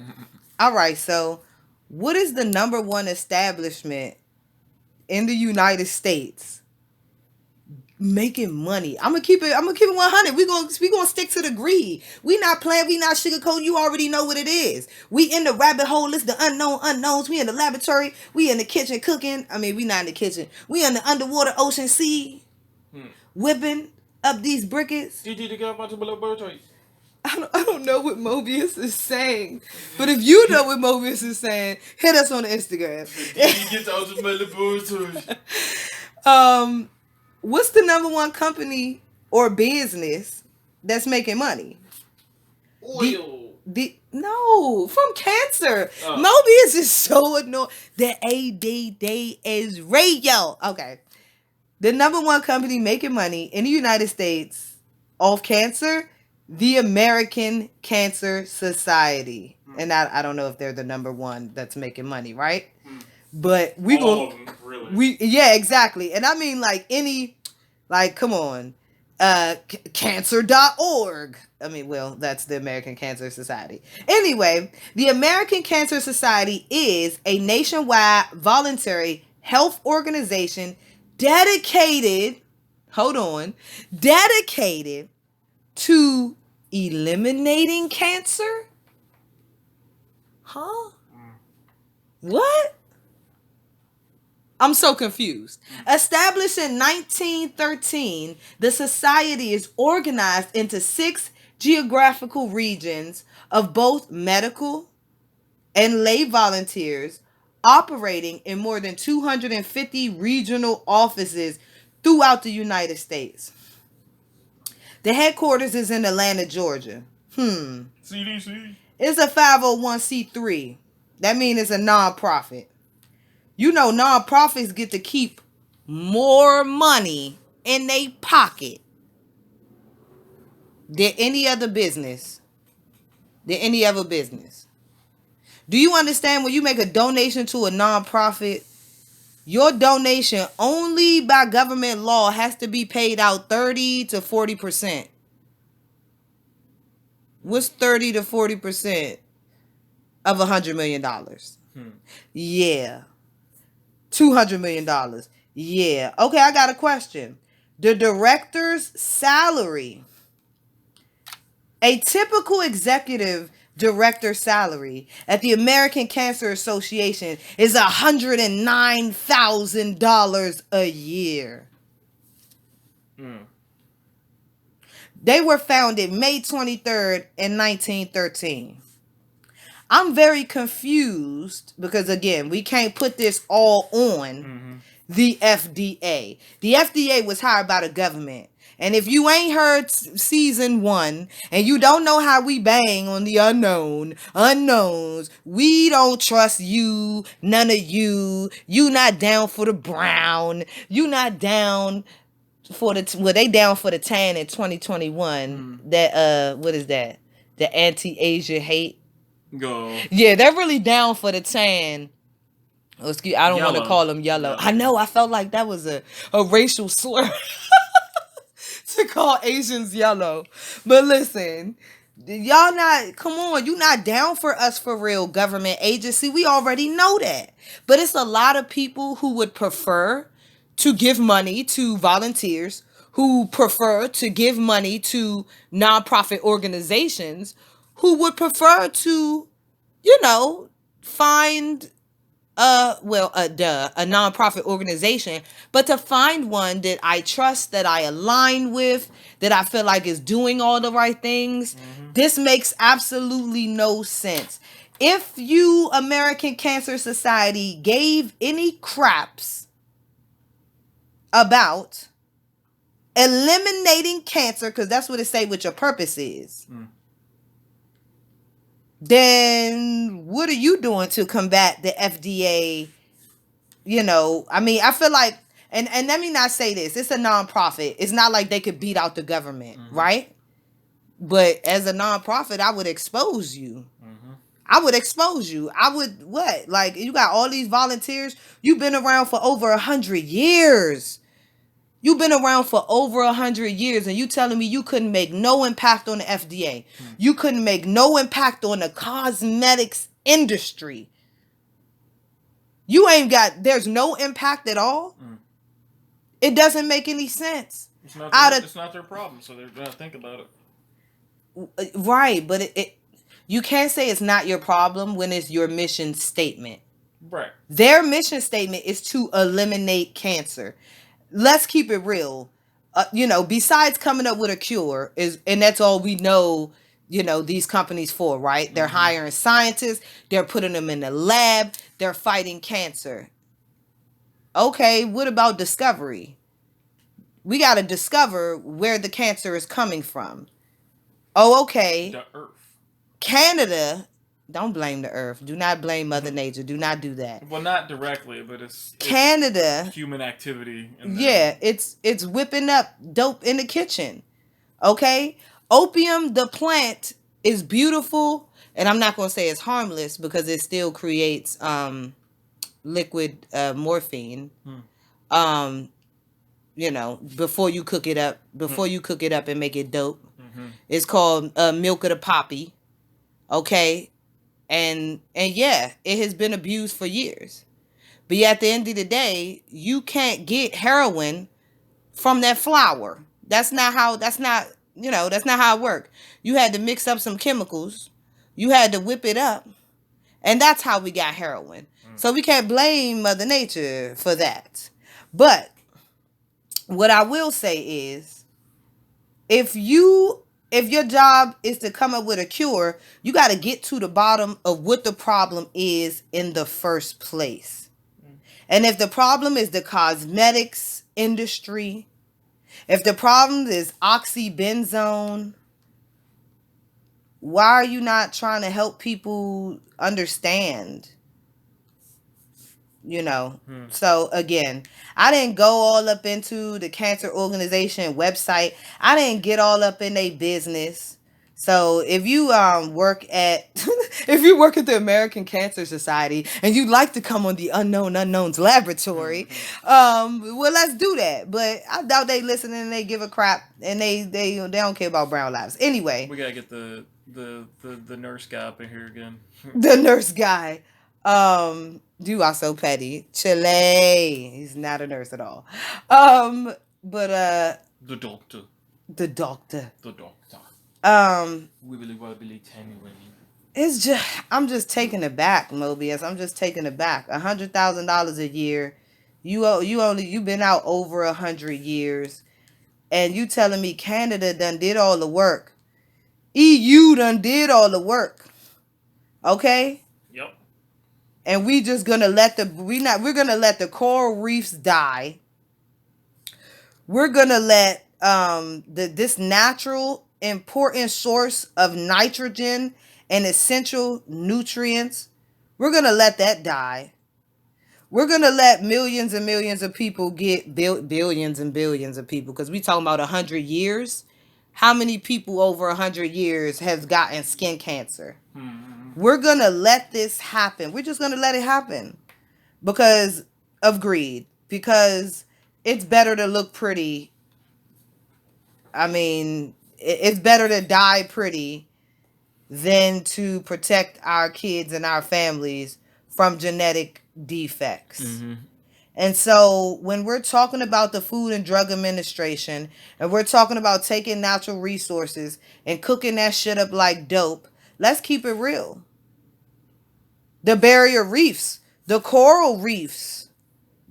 All right, so what is the number one establishment in the United States making money? I'm gonna keep it 100. We gonna stick to the greed. We not playing, we not sugarcoating. You already know what it is. We in the rabbit hole. It's the unknown unknowns. We in the laboratory. We in the kitchen cooking. I mean, we not in the kitchen. We in the underwater ocean sea, whipping up these briquettes. I don't know what Mobius is saying, but if you know what Mobius is saying, hit us on the Instagram. What's the number one company or business that's making money? Oil. No, from cancer. Mobius is so annoying. The ADD is radio. Okay. The number one company making money in the United States off cancer, the American Cancer Society. And I don't know if they're the number one that's making money, right? But we All go of them, really. yeah, exactly. And I mean come on. Cancer.org. I mean, well, that's the American Cancer Society. Anyway, the American Cancer Society is a nationwide voluntary health organization dedicated to eliminating cancer? Huh? What? I'm so confused. Established in 1913, the society is organized into 6 geographical regions of both medical and lay volunteers, operating in more than 250 regional offices throughout the United States. The headquarters is in Atlanta, Georgia. CDC. It's a 501c3. That means it's a nonprofit. You know, nonprofits get to keep more money in their pocket than any other business. Do you understand when you make a donation to a nonprofit, your donation only by government law has to be paid out 30 to 40%. What's 30 to 40% of $100 million? Yeah. $200 million. Yeah. Okay, I got a question. The director's salary. A typical executive director salary at the American Cancer Association is $109,000 a year. They were founded May 23rd in 1913. I'm very confused because, again, we can't put this all on the FDA. The FDA was hired by the government. And if you ain't heard season 1 and you don't know how we bang on the unknowns, we don't trust you, none of you. You not down for the brown. You not down for they down for the tan in 2021. That what is that? The anti-Asian hate. Go. Yeah, they're really down for the tan. Oh, excuse, I don't want to call them yellow. I know. I felt like that was a racial slur to call Asians yellow. But listen, y'all not. Come on, you not down for us for real, government agency. We already know that. But it's a lot of people who would prefer to give money to volunteers, who prefer to give money to nonprofit organizations, who would prefer to, find a nonprofit organization, but to find one that I trust, that I align with, that I feel like is doing all the right things. This makes absolutely no sense. If you, American Cancer Society, gave any craps about eliminating cancer, because that's what it say what your purpose is, then what are you doing to combat the FDA? I feel like, and let me not say this, it's a nonprofit. It's not like they could beat out the government, right? But as a nonprofit, I would expose you. I would expose you. I would, what? Like, you got all these volunteers. You've been around for over 100 years. You've been around for over 100 years, and you telling me you couldn't make no impact on the FDA. You couldn't make no impact on the cosmetics industry. There's no impact at all. It doesn't make any sense. It's not their problem, so they're going to think about it. Right, but you can't say it's not your problem when it's your mission statement. Right. Their mission statement is to eliminate cancer. Let's keep it real. Besides coming up with a cure, and that's all we know, these companies for, right? They're hiring scientists. They're putting them in the lab. They're fighting cancer. Okay, what about discovery? We got to discover where the cancer is coming from. Oh, okay. The Earth. Canada, don't blame the Earth. Do not blame Mother Nature. Do not do that. Well, not directly, but it's Canada. Human activity. It's whipping up dope in the kitchen. Okay? Opium, the plant, is beautiful. And I'm not going to say it's harmless because it still creates liquid morphine. Before you cook it up. And make it dope. It's called milk of the poppy. Okay? And yeah, it has been abused for years. But yet at the end of the day, you can't get heroin from that flower. That's not how it works. You had to mix up some chemicals. You had to whip it up. And that's how we got heroin. So we can't blame Mother Nature for that. But what I will say is, if you if your job is to come up with a cure, you got to get to the bottom of what the problem is in the first place. And if the problem is the cosmetics industry, if the problem is oxybenzone, why are you not trying to help people understand? You know, so again, I didn't go all up into the cancer organization website. I didn't get all up in their business. So if you work at if you work at the American Cancer Society and you'd like to come on the Unknown Unknowns Laboratory, well, let's do that. But I doubt they listen and they give a crap, and they don't care about brown lives. Anyway, We gotta get the nurse guy up in here again. the nurse guy. You are so petty. Chile. He's not a nurse at all. But The doctor. the doctor. The doctor. It's It's just I'm just taken aback, Mobius. I'm just taken aback. $100,000 a year. You've been out over 100 years, and you telling me Canada done did all the work. EU done did all the work. Okay? Yep. And we just gonna let we're gonna let the coral reefs die. We're gonna let this natural important source of nitrogen and essential nutrients, we're gonna let that die. We're gonna let millions and millions of people get billions and billions of people, because we talking about 100 years. How many people over 100 years have gotten skin cancer? We're going to let this happen. We're just going to let it happen because of greed. Because it's better to look pretty. I mean, it's better to die pretty than to protect our kids and our families from genetic defects. And so when we're talking about the Food and Drug Administration, and we're talking about taking natural resources and cooking that shit up like dope, let's keep it real. The barrier reefs, the coral reefs,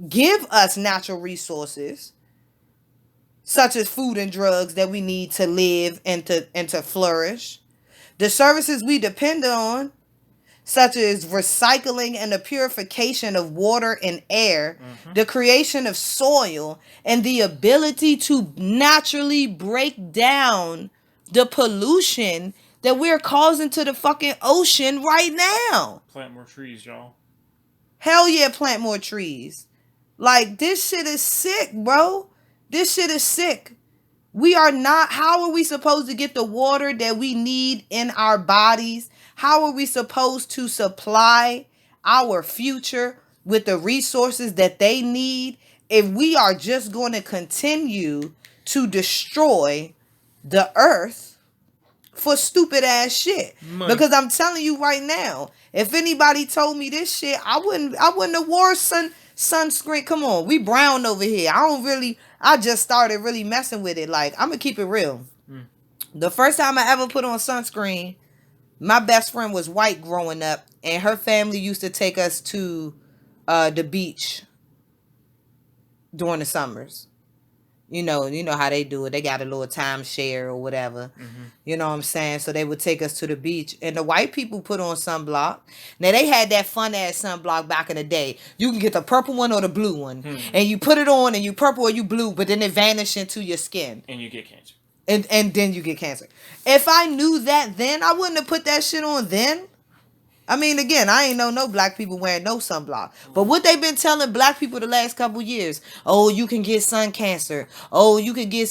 give us natural resources such as food and drugs that we need to live and to flourish. The services we depend on, such as recycling and the purification of water and air, the creation of soil, and the ability to naturally break down the pollution that we're causing to the fucking ocean right now. Plant more trees, y'all. Hell yeah, plant more trees. Like, this shit is sick, bro. This shit is sick. How are we supposed to get the water that we need in our bodies? How are we supposed to supply our future with the resources that they need if we are just going to continue to destroy the earth for stupid ass shit? Money. Because I'm telling you right now, if anybody told me this shit, I wouldn't have wore sunscreen. Come on, we brown over here. I just started really messing with it. Like, I'm gonna keep it real. The first time I ever put on sunscreen, my best friend was white growing up, and her family used to take us to the beach during the summers. You know how they do it. They got a little timeshare or whatever. You know what I'm saying? So they would take us to the beach, and the white people put on sunblock. Now, they had that fun ass sunblock back in the day. You can get the purple one or the blue one, and you put it on, and you purple or you blue, but then it vanish into your skin, And you get cancer. and then you get cancer. If I knew that then, I wouldn't have put that shit on then. I mean, again, I ain't know no black people wearing no sunblock. But what they been telling black people the last couple years, oh, you can get sun cancer. Oh, you can get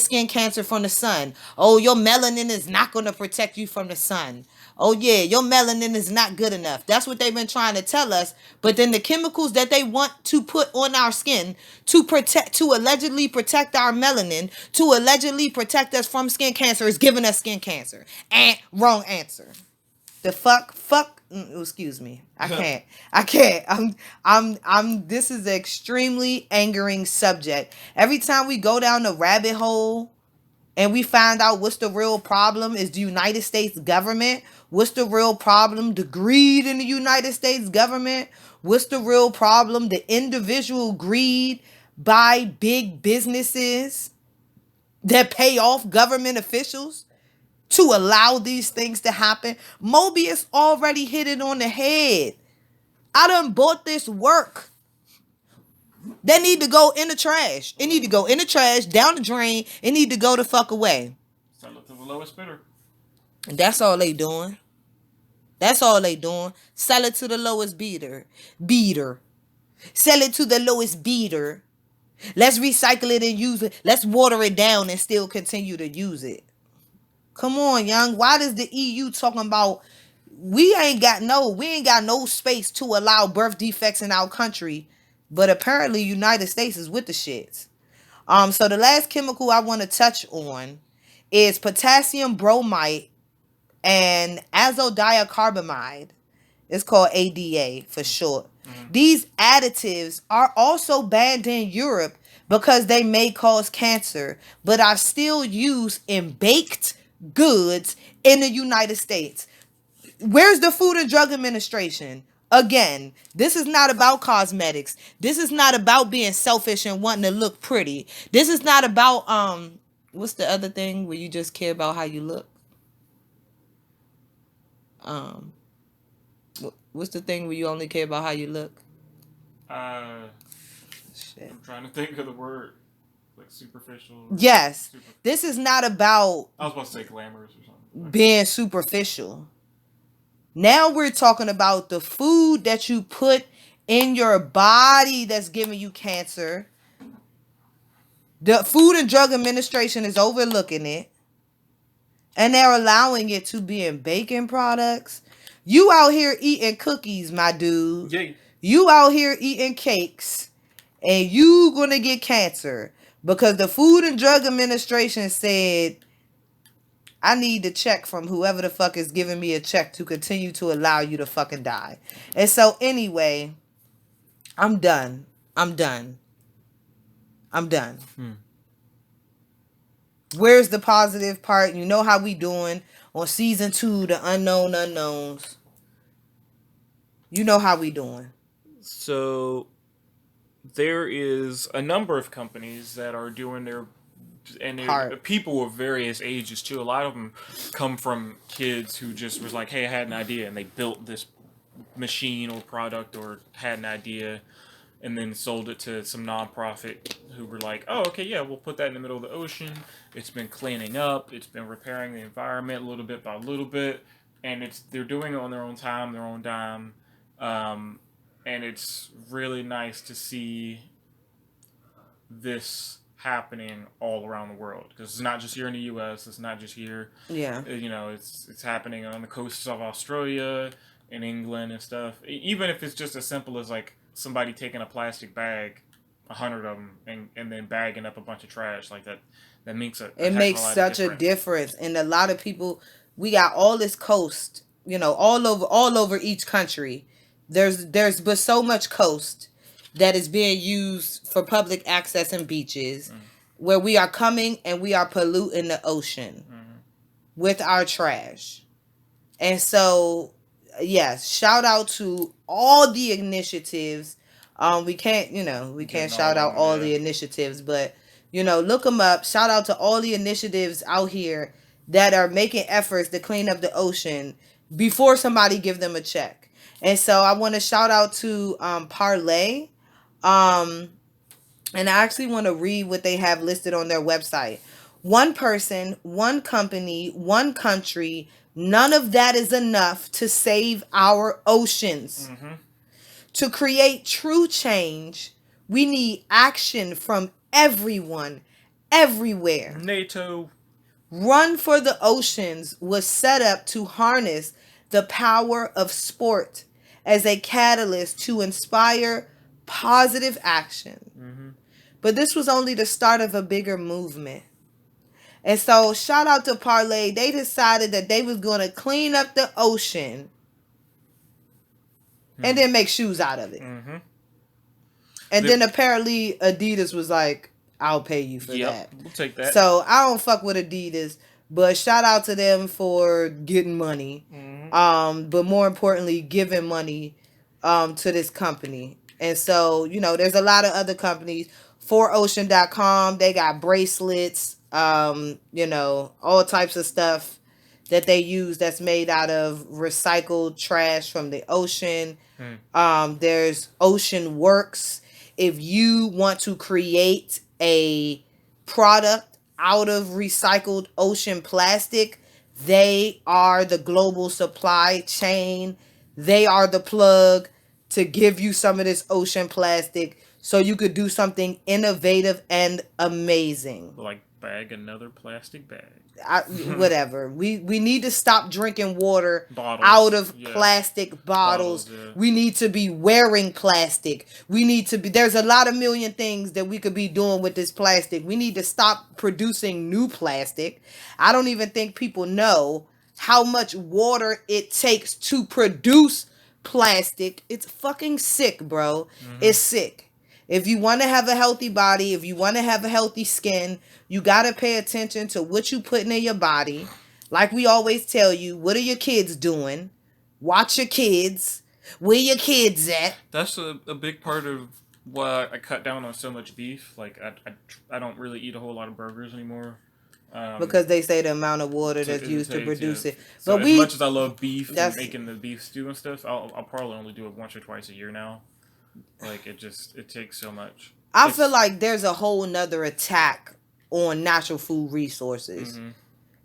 skin cancer from the sun. Oh, your melanin is not going to protect you from the sun. Oh, yeah, your melanin is not good enough. That's what they've been trying to tell us. But then the chemicals that they want to put on our skin to allegedly protect our melanin, to allegedly protect us from skin cancer, is giving us skin cancer. And wrong answer. The fuck, excuse me. I can't. This is an extremely angering subject. Every time we go down the rabbit hole and we find out what's the real problem is the United States government. What's the real problem? The greed in the United States government. What's the real problem? The individual greed by big businesses that pay off government officials to allow these things to happen. Mobius already hit it on the head. I done bought this work. They need to go in the trash. It need to go in the trash, down the drain. It need to go the fuck away. Sell it to the lowest bidder. That's all they doing. That's all they doing. Sell it to the lowest bidder. Sell it to the lowest bidder. Let's recycle it and use it. Let's water it down and still continue to use it. Come on, young. Why does the EU talking about we ain't got no space to allow birth defects in our country, but apparently United States is with the shits. So the last chemical I want to touch on is potassium bromide and azodiacarbamide. It's called ADA for short. These additives are also banned in Europe because they may cause cancer, but are still used in baked goods in the United States. Where's the Food and Drug Administration? Again, this is not about cosmetics. This is not about being selfish and wanting to look pretty. This is not about what's the other thing where you just care about how you look? What's the thing where you only care about how you look? Shit. I'm trying to think of the word. Like superficial. Yes. This is not about I was about to say glamorous or something. Being superficial. Now we're talking about the food that you put in your body that's giving you cancer. The Food and Drug Administration is overlooking it. And they're allowing it to be in baking products. You out here eating cookies, my dude. Yeah. You out here eating cakes. And you gonna get cancer. Because the Food and Drug Administration said, I need the check from whoever the fuck is giving me a check to continue to allow you to fucking die. And so anyway, I'm done. Where's the positive part? You know how we doing on season 2, the unknown unknowns. You know how we doing. So there is a number of companies that are doing their, and they're people of various ages too. A lot of them come from kids who just was like, hey, I had an idea, and they built this machine or product or had an idea and then sold it to some nonprofit who were like, oh, okay, yeah, we'll put that in the middle of the ocean. It's been cleaning up. It's been repairing the environment little bit by little bit. And they're doing it on their own time, their own dime. And it's really nice to see this happening all around the world. Because it's not just here in the U.S. It's not just here. Yeah. You know, it's happening on the coasts of Australia and England and stuff. Even if it's just as simple as, like, somebody taking a plastic bag, 100 of them, and then bagging up a bunch of trash like that. That makes it makes such a difference. And a lot of people, we got all this coast, you know, all over each country. There's but so much coast that is being used for public access and beaches, where we are coming and we are polluting the ocean with our trash. And so, yes, shout out to all the initiatives. We can't shout out all the initiatives, but, you know, look them up. Shout out to all the initiatives out here that are making efforts to clean up the ocean before somebody give them a check. And so I want to shout out to Parlay. And I actually want to read what they have listed on their website. One person, one company, one country. None of that is enough to save our oceans. To create true change, we need action from everyone, everywhere. NATO. Run for the Oceans was set up to harness the power of sport as a catalyst to inspire positive action. But this was only the start of a bigger movement. And so shout out to Parlay. They decided that they was going to clean up the ocean and then make shoes out of it. And then apparently Adidas was like, I'll pay you for that. We'll take that. So I don't fuck with Adidas, but shout out to them for getting money. But more importantly, giving money to this company. And so, you know, there's a lot of other companies. 4ocean.com, they got bracelets, you know, all types of stuff. that they use that's made out of recycled trash from the ocean. There's Ocean Works. If you want to create a product out of recycled ocean plastic, they are the global supply chain. They are the plug to give you some of this ocean plastic so you could do something innovative and amazing. Like bag another plastic bag. Whatever. We need to stop drinking water Bottles, out of yeah. plastic bottles. Yeah. We need to be wearing plastic. We need to be, there's a lot of million things that we could be doing with this plastic. We need to stop producing new plastic. I don't even think people know how much water it takes to produce plastic. It's fucking sick, bro. It's sick. If you want to have a healthy body, if you want to have a healthy skin, you got to pay attention to what you putting in your body. Like we always tell you, what are your kids doing? Watch your kids. Where your kids at? That's a big part of why I cut down on so much beef. Like, I don't really eat a whole lot of burgers anymore. Because they say the amount of water that's used to produce it. So but as much as I love beef and making the beef stew and stuff, I'll probably only do it once or twice a year now. Like, it takes so much. I feel like there's a whole nother attack on natural food resources.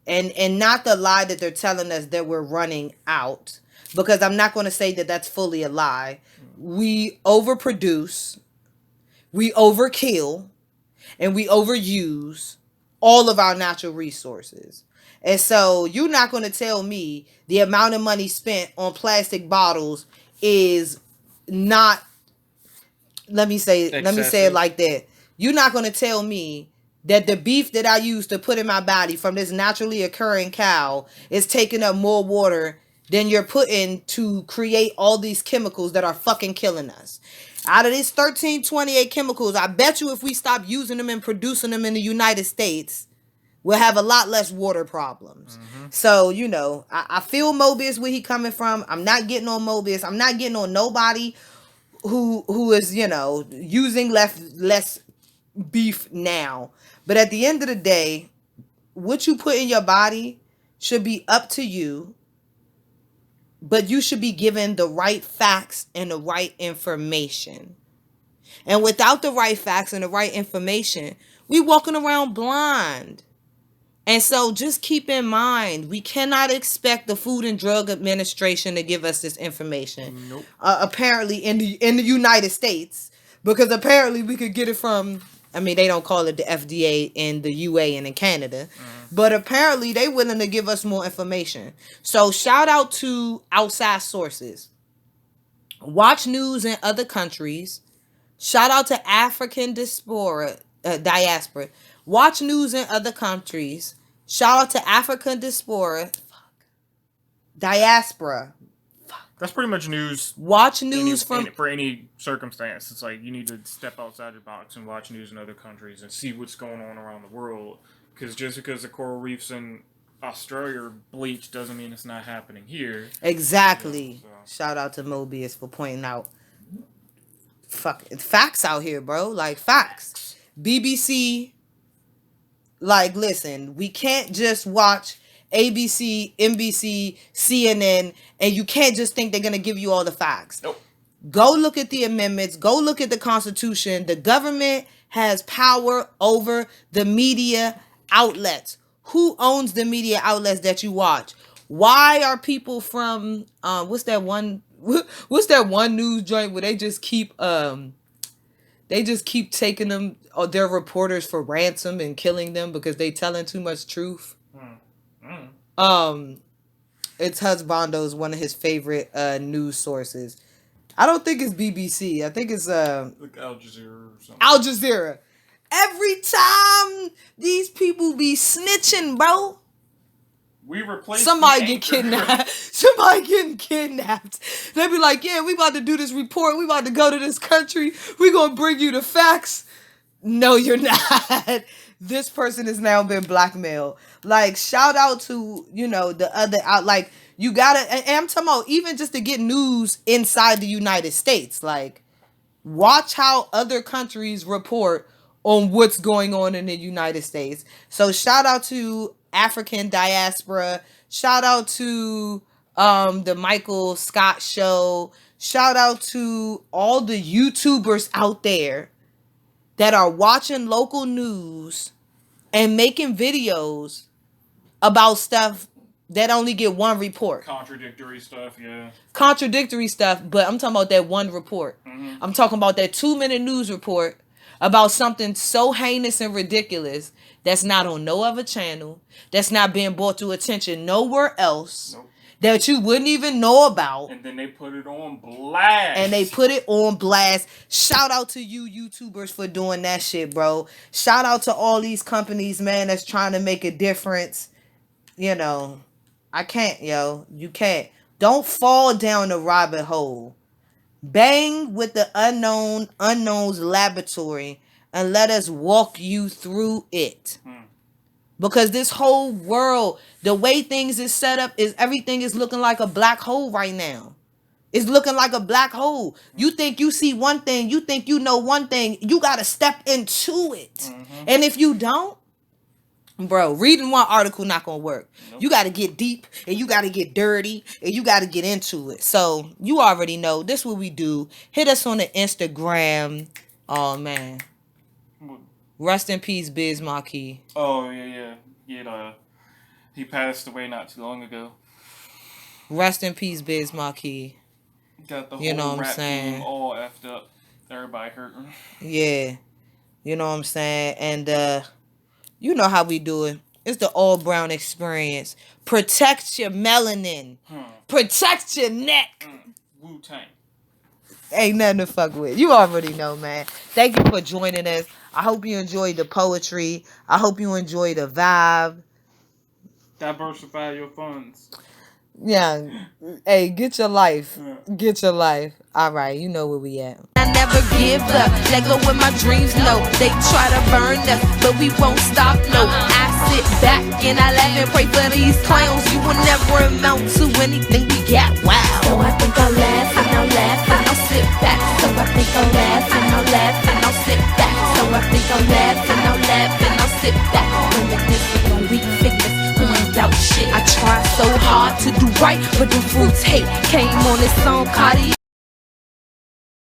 And not the lie that they're telling us that we're running out. Because I'm not going to say that that's fully a lie. We overproduce, we overkill, and we overuse all of our natural resources. And so you're not going to tell me the amount of money spent on plastic bottles is not, let me say it like that. You're not going to tell me that the beef that I use to put in my body from this naturally occurring cow is taking up more water than you're putting to create all these chemicals that are fucking killing us. Out of these 1328 chemicals, I bet you if we stop using them and producing them in the United States, we'll have a lot less water problems. So, you know, I feel Mobius where he coming from. I'm not getting on Mobius. I'm not getting on nobody who is, you know, using less beef now. But at the end of the day, what you put in your body should be up to you. But you should be given the right facts and the right information. And without the right facts and the right information, we walking around blind. And so just keep in mind, we cannot expect the Food and Drug Administration to give us this information. Nope. Apparently in the United States, because apparently we could get it from, I mean, they don't call it the FDA in the UA and in Canada. But apparently they willing to give us more information. So shout out to outside sources. Watch news in other countries. Shout out to African diaspora. Watch news in other countries. Shout out to African diaspora. That's pretty much news. Watch news for any circumstance. It's like you need to step outside the box and watch news in other countries and see what's going on around the world. Because just because the coral reefs in Australia are bleached doesn't mean it's not happening here. Exactly. Yeah, so. Shout out to Mobius for pointing out facts out here, bro. Like, facts. BBC, like, listen, we can't just watch ABC, NBC, CNN, and you can't just think they're going to give you all the facts. Nope. Go look at the amendments. Go look at the Constitution. The government has power over the media outlets. Who owns the media outlets that you watch? Why are people from what's that one news joint where they just keep taking them, their reporters for ransom and killing them because they telling too much truth? It's Husbando's one of his favorite news sources. I don't think it's BBC. I think it's like Al Jazeera or something. Al Jazeera. Every time these people be snitching, bro, we replace somebody get kidnapped. Somebody getting kidnapped. They be like, yeah, we about to do this report. We about to go to this country. We gonna bring you the facts. No, you're not. This person has now been blackmailed. Like, shout out to, you know, the other out. Like, you gotta, and I'm talking about even just to get news inside the United States. Like, watch how other countries report on what's going on in the United States. So shout out to African diaspora. Shout out to the Michael Scott show. Shout out to all the YouTubers out there that are watching local news and making videos about stuff that only get one report. Contradictory stuff, yeah. Contradictory stuff, but I'm talking about that one report. Mm-hmm. I'm talking about that 2-minute news report about something so heinous and ridiculous that's not on no other channel, that's not being brought to attention nowhere else, Nope. that you wouldn't even know about. And then they put it on blast. Shout out to you YouTubers for doing that shit, bro. Shout out to all these companies, man, that's trying to make a difference. You know, I can't, yo. You can't. Don't fall down the rabbit hole. Bang with the unknown's laboratory and let us walk you through it. Because this whole world, the way things is set up, is everything is looking like a black hole right now. It's looking like a black hole. You think you see one thing, you think you know one thing, you got to step into it. Mm-hmm. And if you don't, bro, reading one article not going to work. Nope. You got to get deep and you got to get dirty and you got to get into it. So you already know this is what we do. Hit us on the Instagram. Oh, man. Rest in peace, Biz Marquis. Oh, yeah. He passed away not too long ago. Rest in peace, Biz Marquis. Got the whole You know what I'm rap saying? game all effed up. Everybody hurting. Yeah. You know what I'm saying? And, you know how we do it. It's the all brown experience. Protect your melanin. Protect your neck. Wu-Tang. Ain't nothing to fuck with. You already know, man. Thank you for joining us. I hope you enjoyed the poetry. I hope you enjoyed the vibe. Diversify your funds. Yeah. Hey, get your life. Get your life. All right. You know where we at. I never give up, let go with my dreams, no. They try to burn us, but we won't stop, no. I sit back and I laugh and pray for these clowns. You will never amount to anything we got, wow. So I think I'll laugh and I'll laugh and I'll sit back. So I think I'll laugh and I'll laugh and I'll sit back. So I think I'll laugh and I'll laugh and I'll sit back. Reminisce on weak figures who ain't out shit. I try so hard to do right, but the fruits hate. Came on this song, Cardi.